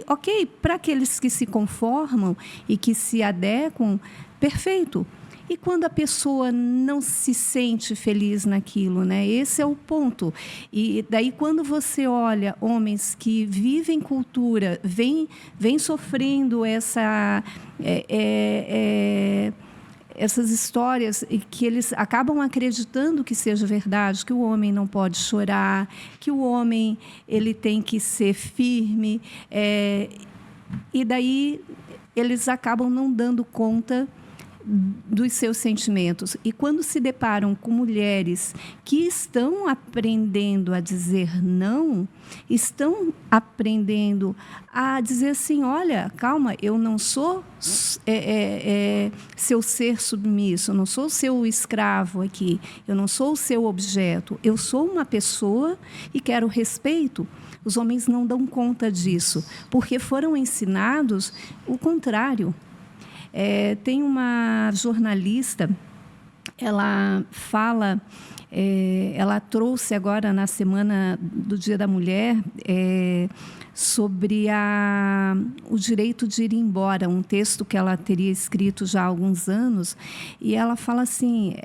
Ok, para aqueles que se conformam e que se adequam, perfeito. E quando a pessoa não se sente feliz naquilo, né? Esse é o ponto. E daí, quando você olha homens que vivem cultura, vêm sofrendo essas histórias que eles acabam acreditando que seja verdade, que o homem não pode chorar, que o homem ele tem que ser firme, e daí eles acabam não dando conta dos seus sentimentos. E quando se deparam com mulheres que estão aprendendo a dizer não, estão aprendendo a dizer assim, olha, calma, eu não sou seu ser submisso, eu não sou seu escravo aqui, eu não sou o seu objeto, eu sou uma pessoa e quero respeito. Os homens não dão conta disso, porque foram ensinados o contrário. Tem uma jornalista, ela fala, ela trouxe agora na semana do Dia da Mulher sobre o direito de ir embora, um texto que ela teria escrito já há alguns anos, e ela fala assim,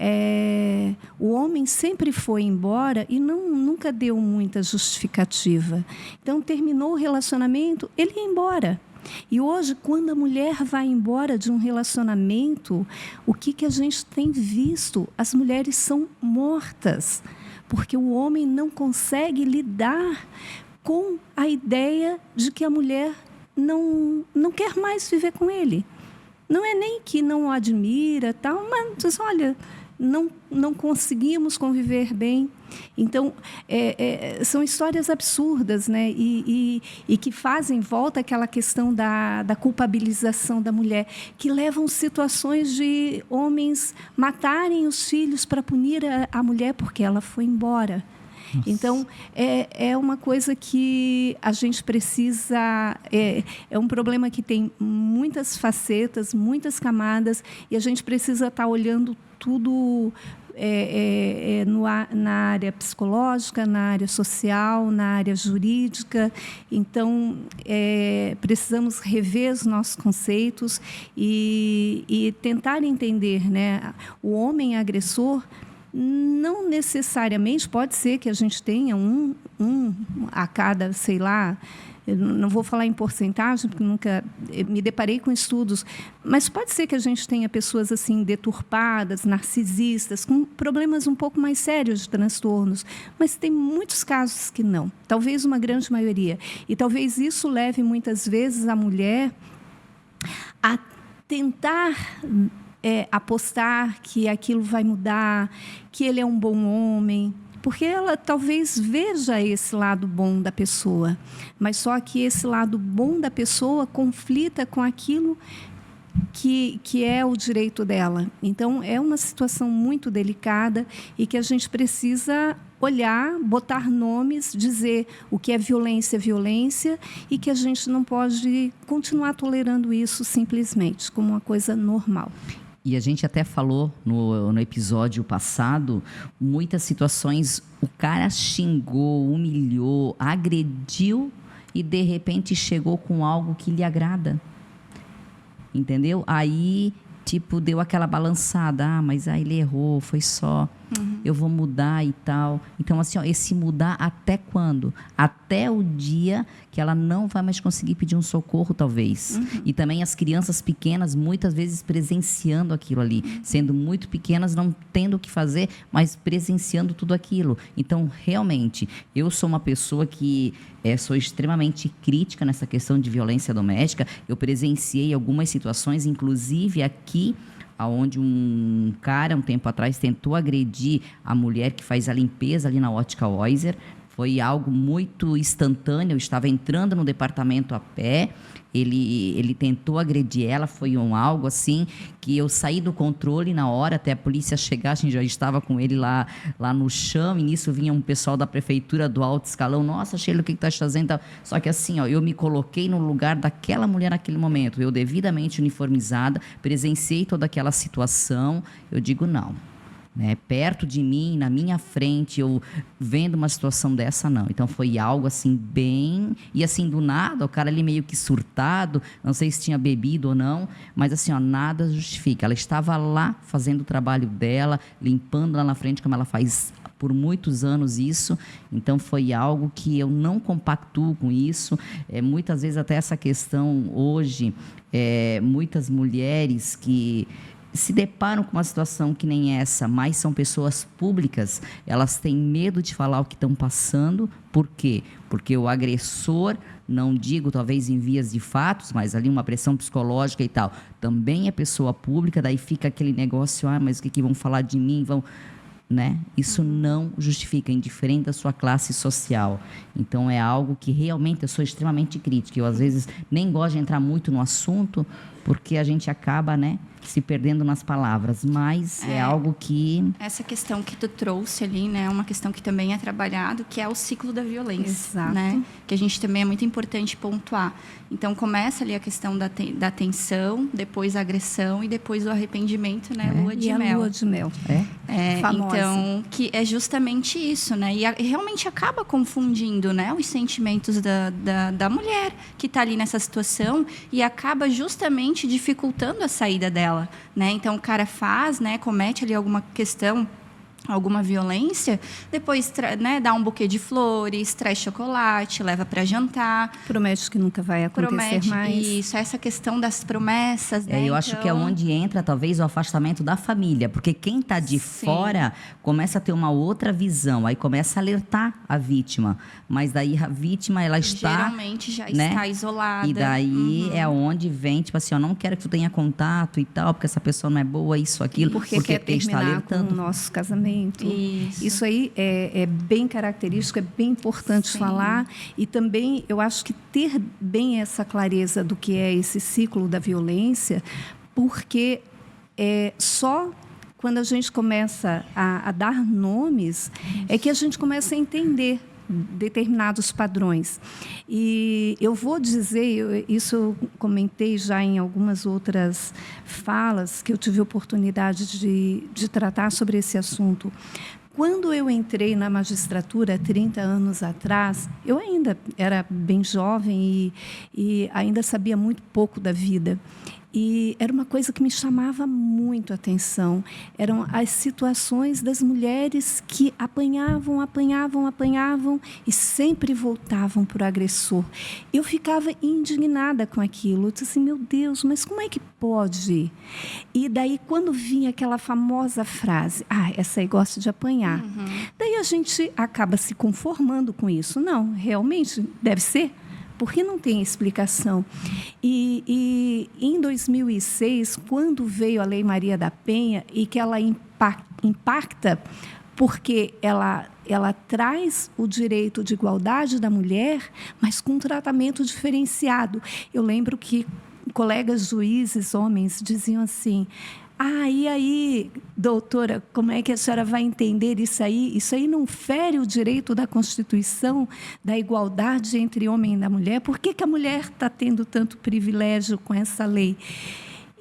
o homem sempre foi embora e nunca deu muita justificativa. Então, terminou o relacionamento, ele ia embora. E hoje, quando a mulher vai embora de um relacionamento, o que a gente tem visto? As mulheres são mortas, porque o homem não consegue lidar com a ideia de que a mulher não quer mais viver com ele. Não é nem que não o admira, tal, mas diz, olha, não conseguimos conviver bem. Então, são histórias absurdas, né? E que fazem volta àquela questão da culpabilização da mulher, que levam situações de homens matarem os filhos para punir a mulher porque ela foi embora. Nossa. Então, é uma coisa que a gente precisa... É um problema que tem muitas facetas, muitas camadas, e a gente precisa estar olhando tudo na área psicológica, na área social, na área jurídica. Então, precisamos rever os nossos conceitos e tentar entender, né? O homem agressor não necessariamente, pode ser que a gente tenha um a cada, sei lá, eu não vou falar em porcentagem, porque nunca me deparei com estudos, mas pode ser que a gente tenha pessoas assim deturpadas, narcisistas, com problemas um pouco mais sérios de transtornos, mas tem muitos casos que não, talvez uma grande maioria. E talvez isso leve muitas vezes a mulher a tentar apostar que aquilo vai mudar, que ele é um bom homem, porque ela talvez veja esse lado bom da pessoa, mas só que esse lado bom da pessoa conflita com aquilo que é o direito dela. Então, é uma situação muito delicada e que a gente precisa olhar, botar nomes, dizer o que é violência, e que a gente não pode continuar tolerando isso simplesmente como uma coisa normal. E a gente até falou no episódio passado, muitas situações, o cara xingou, humilhou, agrediu e, de repente, chegou com algo que lhe agrada. Entendeu? Aí, tipo, deu aquela balançada. Mas aí ele errou, foi só. Eu vou mudar e tal. Então, assim, esse mudar até quando? Até o dia que ela não vai mais conseguir pedir um socorro, talvez. E também as crianças pequenas, muitas vezes presenciando aquilo ali. Sendo muito pequenas, não tendo o que fazer, mas presenciando tudo aquilo. Então, realmente, eu sou uma pessoa que sou extremamente crítica nessa questão de violência doméstica. Eu presenciei algumas situações, inclusive aqui onde um cara, um tempo atrás, tentou agredir a mulher que faz a limpeza ali na Ótica Oizer. Foi algo muito instantâneo. Eu estava entrando no departamento a pé, ele tentou agredir ela, foi algo assim que eu saí do controle na hora, até a polícia chegar, a gente já estava com ele lá no chão, e nisso vinha um pessoal da prefeitura do alto escalão. Nossa, Sheila, o que está fazendo? Só que assim, eu me coloquei no lugar daquela mulher naquele momento, eu devidamente uniformizada, presenciei toda aquela situação, eu digo não. Perto de mim, na minha frente, eu vendo uma situação dessa, não. Então, foi algo assim, bem... E assim, do nada, o cara ali meio que surtado, não sei se tinha bebido ou não, mas assim, nada justifica. Ela estava lá fazendo o trabalho dela, limpando lá na frente, como ela faz por muitos anos isso. Então, foi algo que eu não compactuo com isso. Muitas vezes, até essa questão hoje, muitas mulheres que se deparam com uma situação que nem essa, mas são pessoas públicas, elas têm medo de falar o que estão passando. Por quê? Porque o agressor, não digo talvez em vias de fatos, mas ali uma pressão psicológica e tal, também é pessoa pública, daí fica aquele negócio, mas o que vão falar de mim? Isso não justifica, indiferente da sua classe social. Então, é algo que realmente eu sou extremamente crítica. Eu, às vezes, nem gosto de entrar muito no assunto, porque a gente acaba, se perdendo nas palavras, mas é algo que... Essa questão que tu trouxe ali, é uma questão que também é trabalhado, que é o ciclo da violência. Exato. Que a gente também é muito importante pontuar. Então, começa ali a questão da tensão, depois a agressão e depois o arrependimento, lua de mel. A lua de mel. Famosa. Então, que é justamente isso, E realmente acaba confundindo, os sentimentos da mulher que está ali nessa situação e acaba justamente dificultando a saída dela, Então, o cara comete ali alguma questão, alguma violência, depois dá um buquê de flores, traz chocolate, leva para jantar. Promete que nunca vai acontecer mais. Isso, essa questão das promessas. Eu acho que é onde entra, talvez, o afastamento da família, porque quem está de fora começa a ter uma outra visão, aí começa a alertar a vítima, mas daí a vítima, ela está... Geralmente já está isolada. E daí é onde vem, tipo assim, eu não quero que tu tenha contato e tal, porque essa pessoa não é boa, isso, aquilo. Porque quer terminar com o nosso casamento. Isso aí é bem característico, é bem importante falar. E também, eu acho que ter bem essa clareza do que é esse ciclo da violência, porque só quando a gente começa a dar nomes é que a gente começa a entender determinados padrões. E eu vou dizer, isso eu comentei já em algumas outras falas, que eu tive oportunidade de tratar sobre esse assunto. Quando eu entrei na magistratura, 30 anos atrás, eu ainda era bem jovem e ainda sabia muito pouco da vida. E era uma coisa que me chamava muito a atenção. Eram as situações das mulheres que apanhavam e sempre voltavam para o agressor. Eu ficava indignada com aquilo. Eu disse assim, meu Deus, mas como é que pode? E daí, quando vinha aquela famosa frase, essa aí gosta de apanhar. Daí a gente acaba se conformando com isso. Não, realmente deve ser. Porque não tem explicação. E em 2006, quando veio a Lei Maria da Penha, e que ela impacta, porque ela traz o direito de igualdade da mulher, mas com um tratamento diferenciado. Eu lembro que colegas juízes, homens, diziam assim... e aí, doutora, como é que a senhora vai entender isso aí? Isso aí não fere o direito da Constituição, da igualdade entre homem e mulher? Por que a mulher está tendo tanto privilégio com essa lei?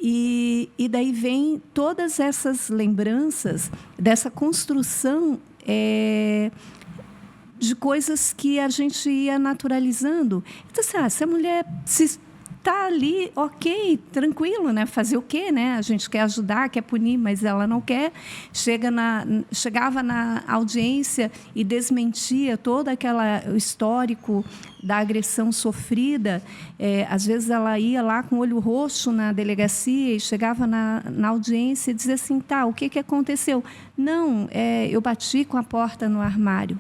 E daí vem todas essas lembranças dessa construção de coisas que a gente ia naturalizando. Então, se a mulher está ali, ok, tranquilo, fazer o quê? A gente quer ajudar, quer punir, mas ela não quer. Chegava na audiência e desmentia todo o histórico da agressão sofrida. Às vezes ela ia lá com o olho roxo na delegacia e chegava na audiência e dizia assim, o que aconteceu? Não, eu bati com a porta no armário.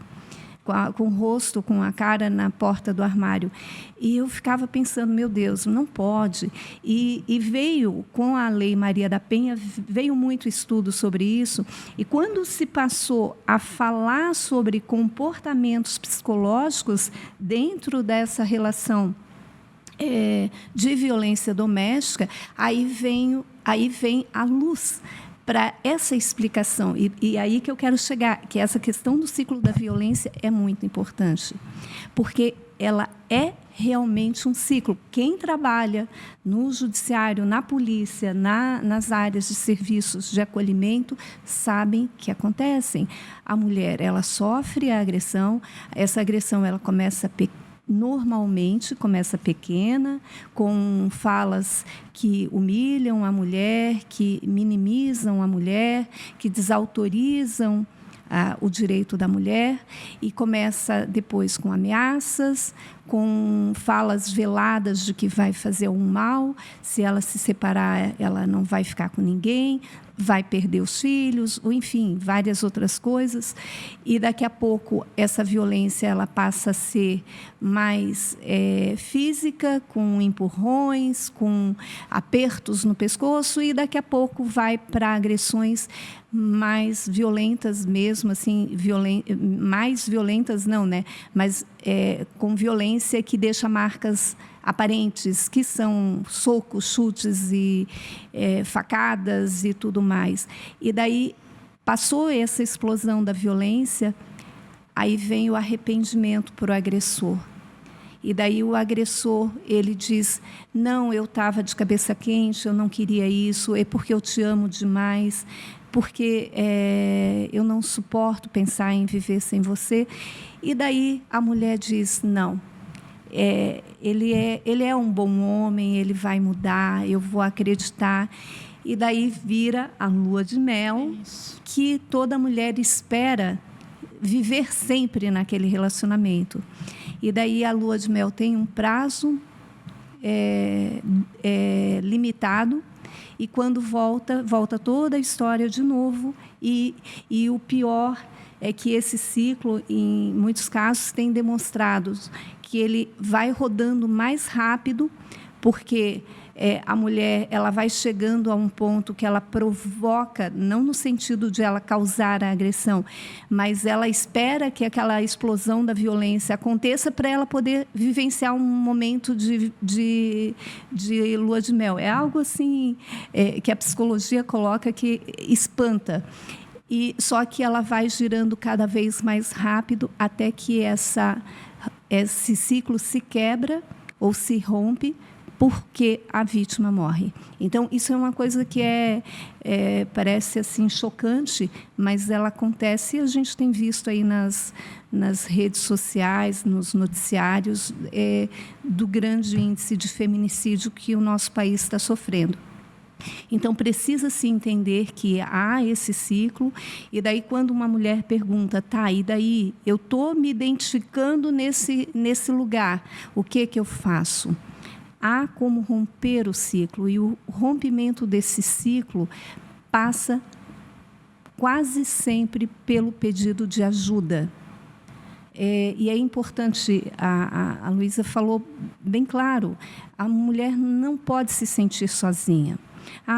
com o rosto, com a cara na porta do armário. E eu ficava pensando, meu Deus, não pode. E veio, com a Lei Maria da Penha, veio muito estudo sobre isso. E quando se passou a falar sobre comportamentos psicológicos dentro dessa relação de violência doméstica, aí vem a luz para essa explicação. E aí que eu quero chegar, que essa questão do ciclo da violência é muito importante, porque ela é realmente um ciclo. Quem trabalha no judiciário, na polícia, nas áreas de serviços de acolhimento, sabem que acontecem. A mulher, ela sofre a agressão, essa agressão ela normalmente começa pequena, com falas que humilham a mulher, que minimizam a mulher, que desautorizam o direito da mulher, e começa depois com ameaças, com falas veladas de que vai fazer um mal, se ela se separar, ela não vai ficar com ninguém, vai perder os filhos, ou enfim, várias outras coisas. E daqui a pouco essa violência ela passa a ser mais física, com empurrões, com apertos no pescoço, e daqui a pouco vai para agressões mais violentas mesmo, assim, mais violentas não, né? Mas com violência que deixa marcas aparentes, que são socos, chutes e facadas e tudo mais. E daí passou essa explosão da violência, aí vem o arrependimento para o agressor. E daí o agressor, ele diz, não, eu estava de cabeça quente, eu não queria isso, é porque eu te amo demais, porque eu não suporto pensar em viver sem você. E daí a mulher diz, não, ele é um bom homem, ele vai mudar, eu vou acreditar. E daí vira a lua de mel, que toda mulher espera viver sempre naquele relacionamento. E daí a lua de mel tem um prazo limitado, e quando volta toda a história de novo, e o pior é que esse ciclo, em muitos casos, tem demonstrado que ele vai rodando mais rápido, porque a mulher ela vai chegando a um ponto que ela provoca, não no sentido de ela causar a agressão, mas ela espera que aquela explosão da violência aconteça para ela poder vivenciar um momento de lua de mel. É algo assim que a psicologia coloca que espanta. E só que ela vai girando cada vez mais rápido até que esse ciclo se quebra ou se rompe, porque a vítima morre. Então, isso é uma coisa que parece assim chocante, mas ela acontece, e a gente tem visto aí nas redes sociais, nos noticiários, do grande índice de feminicídio que o nosso país está sofrendo. Então, precisa-se entender que há esse ciclo, e daí quando uma mulher pergunta, tá, e daí eu estou me identificando nesse lugar, o que eu faço? Há como romper o ciclo, e o rompimento desse ciclo passa quase sempre pelo pedido de ajuda. E é importante, a Luísa falou bem claro, a mulher não pode se sentir sozinha.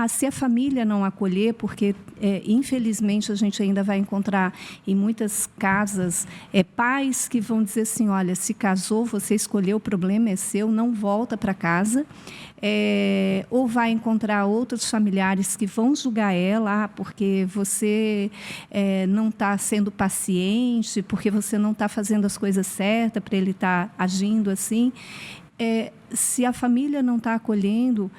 Se a família não acolher, porque, infelizmente, a gente ainda vai encontrar em muitas casas pais que vão dizer assim, olha, se casou, você escolheu, o problema é seu, não volta para casa. Ou vai encontrar outros familiares que vão julgar ela, porque você não está sendo paciente, porque você não está fazendo as coisas certas para ele estar agindo assim. Se a família não está acolhendo,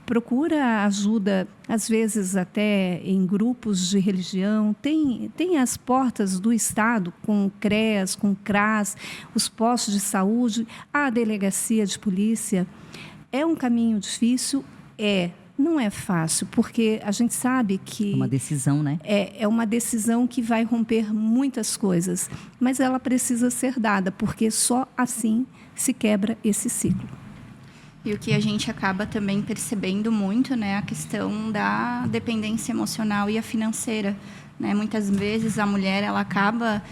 procura ajuda, às vezes até em grupos de religião. Tem as portas do Estado, com o CREAS, com o CRAS, os postos de saúde, a delegacia de polícia. É um caminho difícil? Não é fácil, porque a gente sabe que... Uma decisão, né? É uma decisão que vai romper muitas coisas, mas ela precisa ser dada, porque só assim se quebra esse ciclo. E o que a gente acaba também percebendo muito, né, a questão da dependência emocional e a financeira, né? Muitas vezes a mulher ela acaba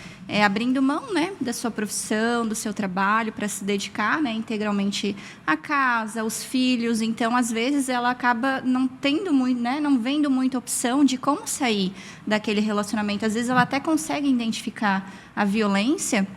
abrindo mão, né, da sua profissão, do seu trabalho, para se dedicar, né, integralmente à casa, aos filhos. Então, às vezes, ela acaba não tendo muito, né, não vendo muita opção de como sair daquele relacionamento. Às vezes, ela até consegue identificar a violência,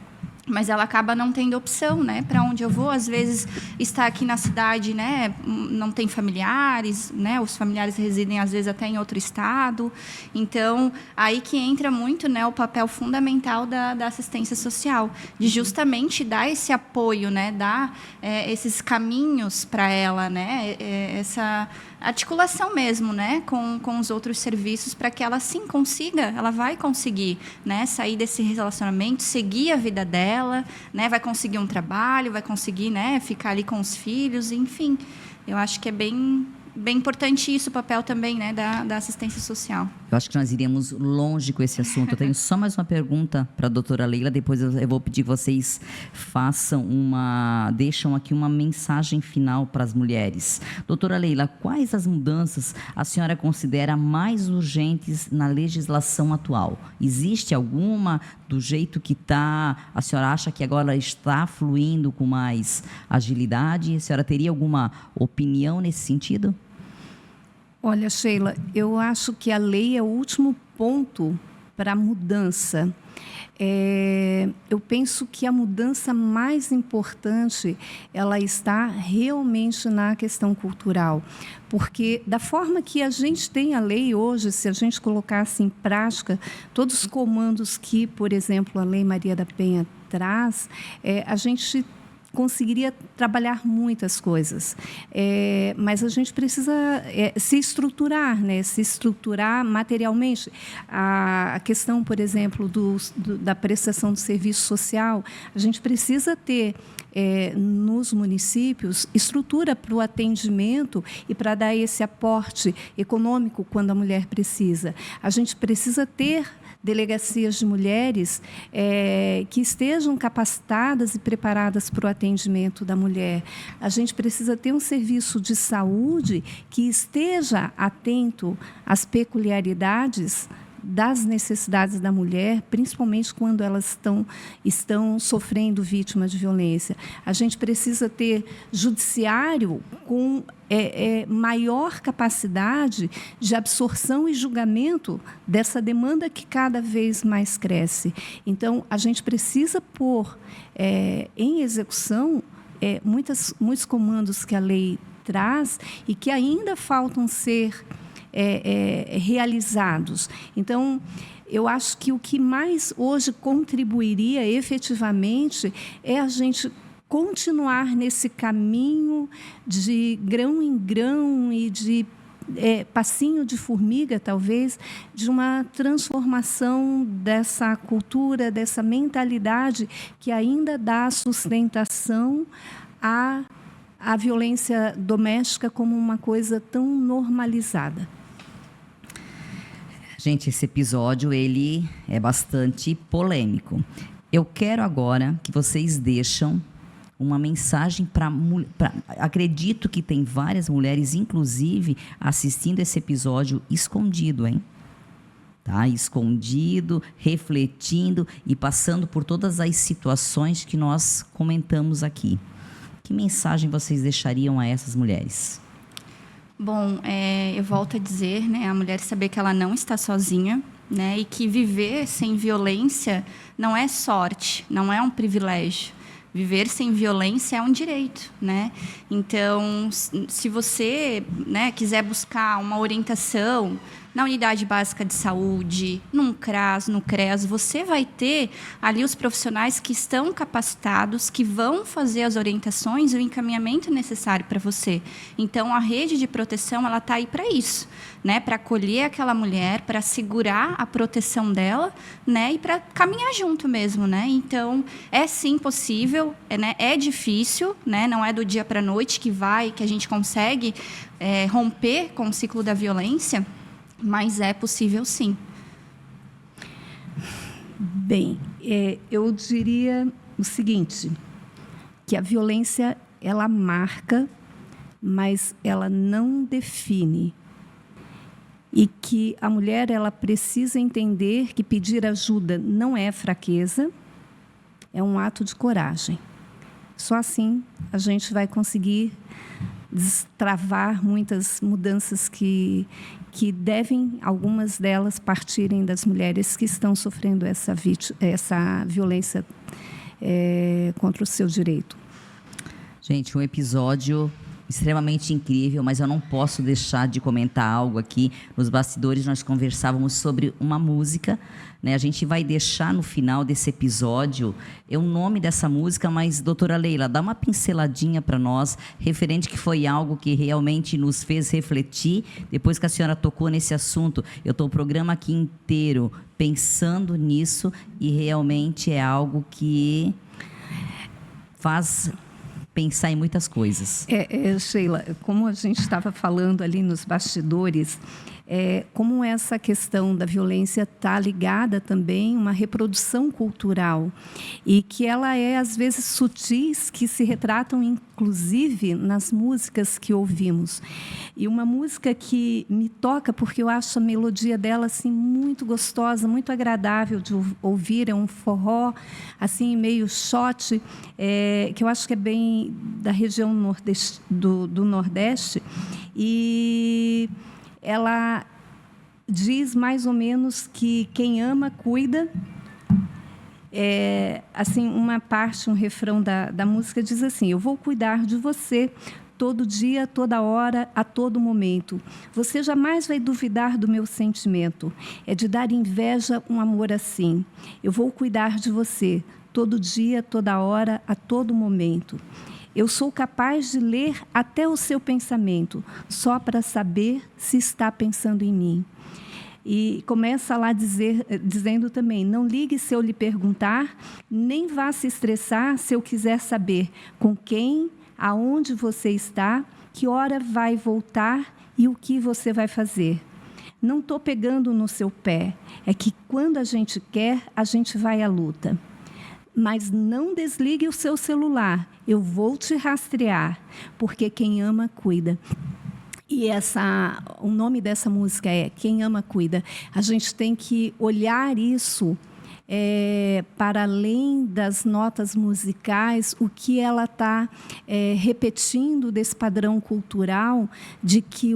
mas ela acaba não tendo opção, né? Para onde eu vou? Às vezes está aqui na cidade, né? Não tem familiares, né? Os familiares residem às vezes até em outro estado. Então aí que entra muito, né? O papel fundamental da assistência social, de justamente dar esse apoio, né? Dar esses caminhos para ela, né? Essa articulação mesmo, né, com os outros serviços, para que ela sim consiga, ela vai conseguir, né, sair desse relacionamento, seguir a vida dela, né, vai conseguir um trabalho, vai conseguir, né, ficar ali com os filhos, enfim. Eu acho que é bem importante isso, o papel também, né, da assistência social. Eu acho que nós iremos longe com esse assunto. Eu tenho só mais uma pergunta para a doutora Leila, depois eu vou pedir que vocês deixam aqui uma mensagem final para as mulheres. Doutora Leila, quais as mudanças a senhora considera mais urgentes na legislação atual? Existe alguma do jeito que está? A senhora acha que agora está fluindo com mais agilidade? A senhora teria alguma opinião nesse sentido? Olha, Sheila, eu acho que a lei é o último ponto para a mudança. Eu penso que a mudança mais importante ela está realmente na questão cultural, porque da forma que a gente tem a lei hoje, se a gente colocasse em prática todos os comandos que, por exemplo, a Lei Maria da Penha traz, a gente conseguiria trabalhar muitas coisas, mas a gente precisa se estruturar, né? Se estruturar materialmente. A questão, por exemplo, da prestação do serviço social, a gente precisa ter nos municípios estrutura para o atendimento e para dar esse aporte econômico quando a mulher precisa. A gente precisa ter delegacias de mulheres que estejam capacitadas e preparadas para o atendimento da mulher. A gente precisa ter um serviço de saúde que esteja atento às peculiaridades das necessidades da mulher, principalmente quando elas estão sofrendo vítima de violência. A gente precisa ter judiciário com maior capacidade de absorção e julgamento dessa demanda que cada vez mais cresce. Então, a gente precisa pôr em execução muitos comandos que a lei traz e que ainda faltam ser realizados. Então, eu acho que o que mais hoje contribuiria efetivamente é a gente continuar nesse caminho de grão em grão e de passinho de formiga, talvez, de uma transformação dessa cultura, dessa mentalidade que ainda dá sustentação à violência doméstica como uma coisa tão normalizada. Gente, esse episódio ele é bastante polêmico. Eu quero agora que vocês deixam uma mensagem para... Acredito que tem várias mulheres, inclusive, assistindo esse episódio escondido, hein? Tá? Escondido, refletindo e passando por todas as situações que nós comentamos aqui. Que mensagem vocês deixariam a essas mulheres? Bom, eu volto a dizer, né, a mulher saber que ela não está sozinha, né, e que viver sem violência não é sorte, não é um privilégio. Viver sem violência é um direito, né? Então, se você, né, quiser buscar uma orientação na unidade básica de saúde, num CRAS, no CREAS, você vai ter ali os profissionais que estão capacitados, que vão fazer as orientações e o encaminhamento necessário para você. Então, a rede de proteção ela está aí para isso, né? Para acolher aquela mulher, para assegurar a proteção dela, né? E para caminhar junto mesmo, né? Então, é sim possível, né? É difícil, né? Não é do dia para a noite que a gente consegue romper com o ciclo da violência, mas é possível, sim. Bem, eu diria o seguinte, que a violência, ela marca, mas ela não define. e que a mulher ela precisa entender que pedir ajuda não é fraqueza, é um ato de coragem. Só assim a gente vai conseguir destravar muitas mudanças que devem, algumas delas, partirem das mulheres que estão sofrendo essa violência contra o seu direito. Gente, um episódio extremamente incrível, mas eu não posso deixar de comentar algo aqui. Nos bastidores nós conversávamos sobre uma música, né? A gente vai deixar no final desse episódio o nome dessa música, mas, doutora Leila, dá uma pinceladinha para nós, referente que foi algo que realmente nos fez refletir. Depois que a senhora tocou nesse assunto, eu estou o programa aqui inteiro pensando nisso e realmente é algo que faz pensar em muitas coisas. Sheila, como a gente estava falando ali nos bastidores, como essa questão da violência está ligada também a uma reprodução cultural e que ela é, às vezes, sutis, que se retratam, inclusive, nas músicas que ouvimos. E uma música que me toca, porque eu acho a melodia dela assim, muito gostosa, muito agradável de ouvir, é um forró, assim, meio shot, que eu acho que é bem da região do Nordeste, e ela diz mais ou menos que quem ama, cuida. Assim, uma parte, um refrão da música diz assim: eu vou cuidar de você todo dia, toda hora, a todo momento. Você jamais vai duvidar do meu sentimento. É de dar inveja um amor assim. Eu vou cuidar de você todo dia, toda hora, a todo momento. Eu sou capaz de ler até o seu pensamento, só para saber se está pensando em mim. E começa lá dizendo também: não ligue se eu lhe perguntar, nem vá se estressar se eu quiser saber com quem, aonde você está, que hora vai voltar e o que você vai fazer. Não estou pegando no seu pé, é que quando a gente quer, a gente vai à luta. Mas não desligue o seu celular, eu vou te rastrear, porque quem ama, cuida. E o nome dessa música é Quem Ama, Cuida. A gente tem que olhar isso para além das notas musicais, o que ela está repetindo desse padrão cultural de que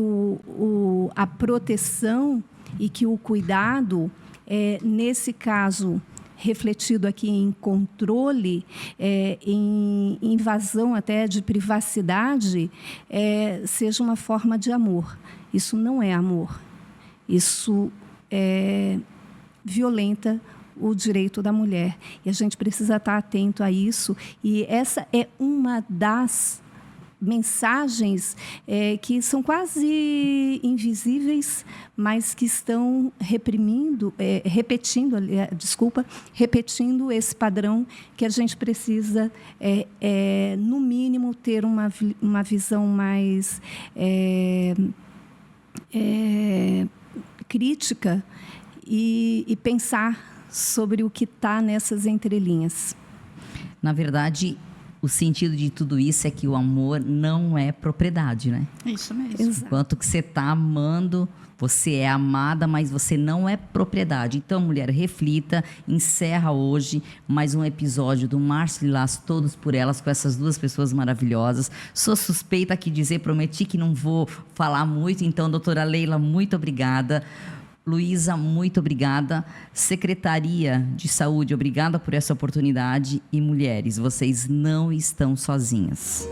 a proteção e que o cuidado, nesse caso, refletido aqui em controle, em invasão até de privacidade, seja uma forma de amor. Isso não é amor. Isso violenta o direito da mulher. E a gente precisa estar atento a isso. E essa é uma das mensagens que são quase invisíveis, mas que estão repetindo esse padrão que a gente precisa, no mínimo, ter uma visão mais crítica e pensar sobre o que está nessas entrelinhas. Na verdade, o sentido de tudo isso é que o amor não é propriedade, né? Isso mesmo. Exato. Enquanto que você está amando, você é amada, mas você não é propriedade. Então, mulher, reflita, encerra hoje mais um episódio do Márcio Lilaço, Todos por Elas, com essas duas pessoas maravilhosas. Sou suspeita aqui de dizer, prometi que não vou falar muito, então, doutora Leila, muito obrigada. Luísa, muito obrigada. Secretaria de Saúde, obrigada por essa oportunidade. E mulheres, vocês não estão sozinhas.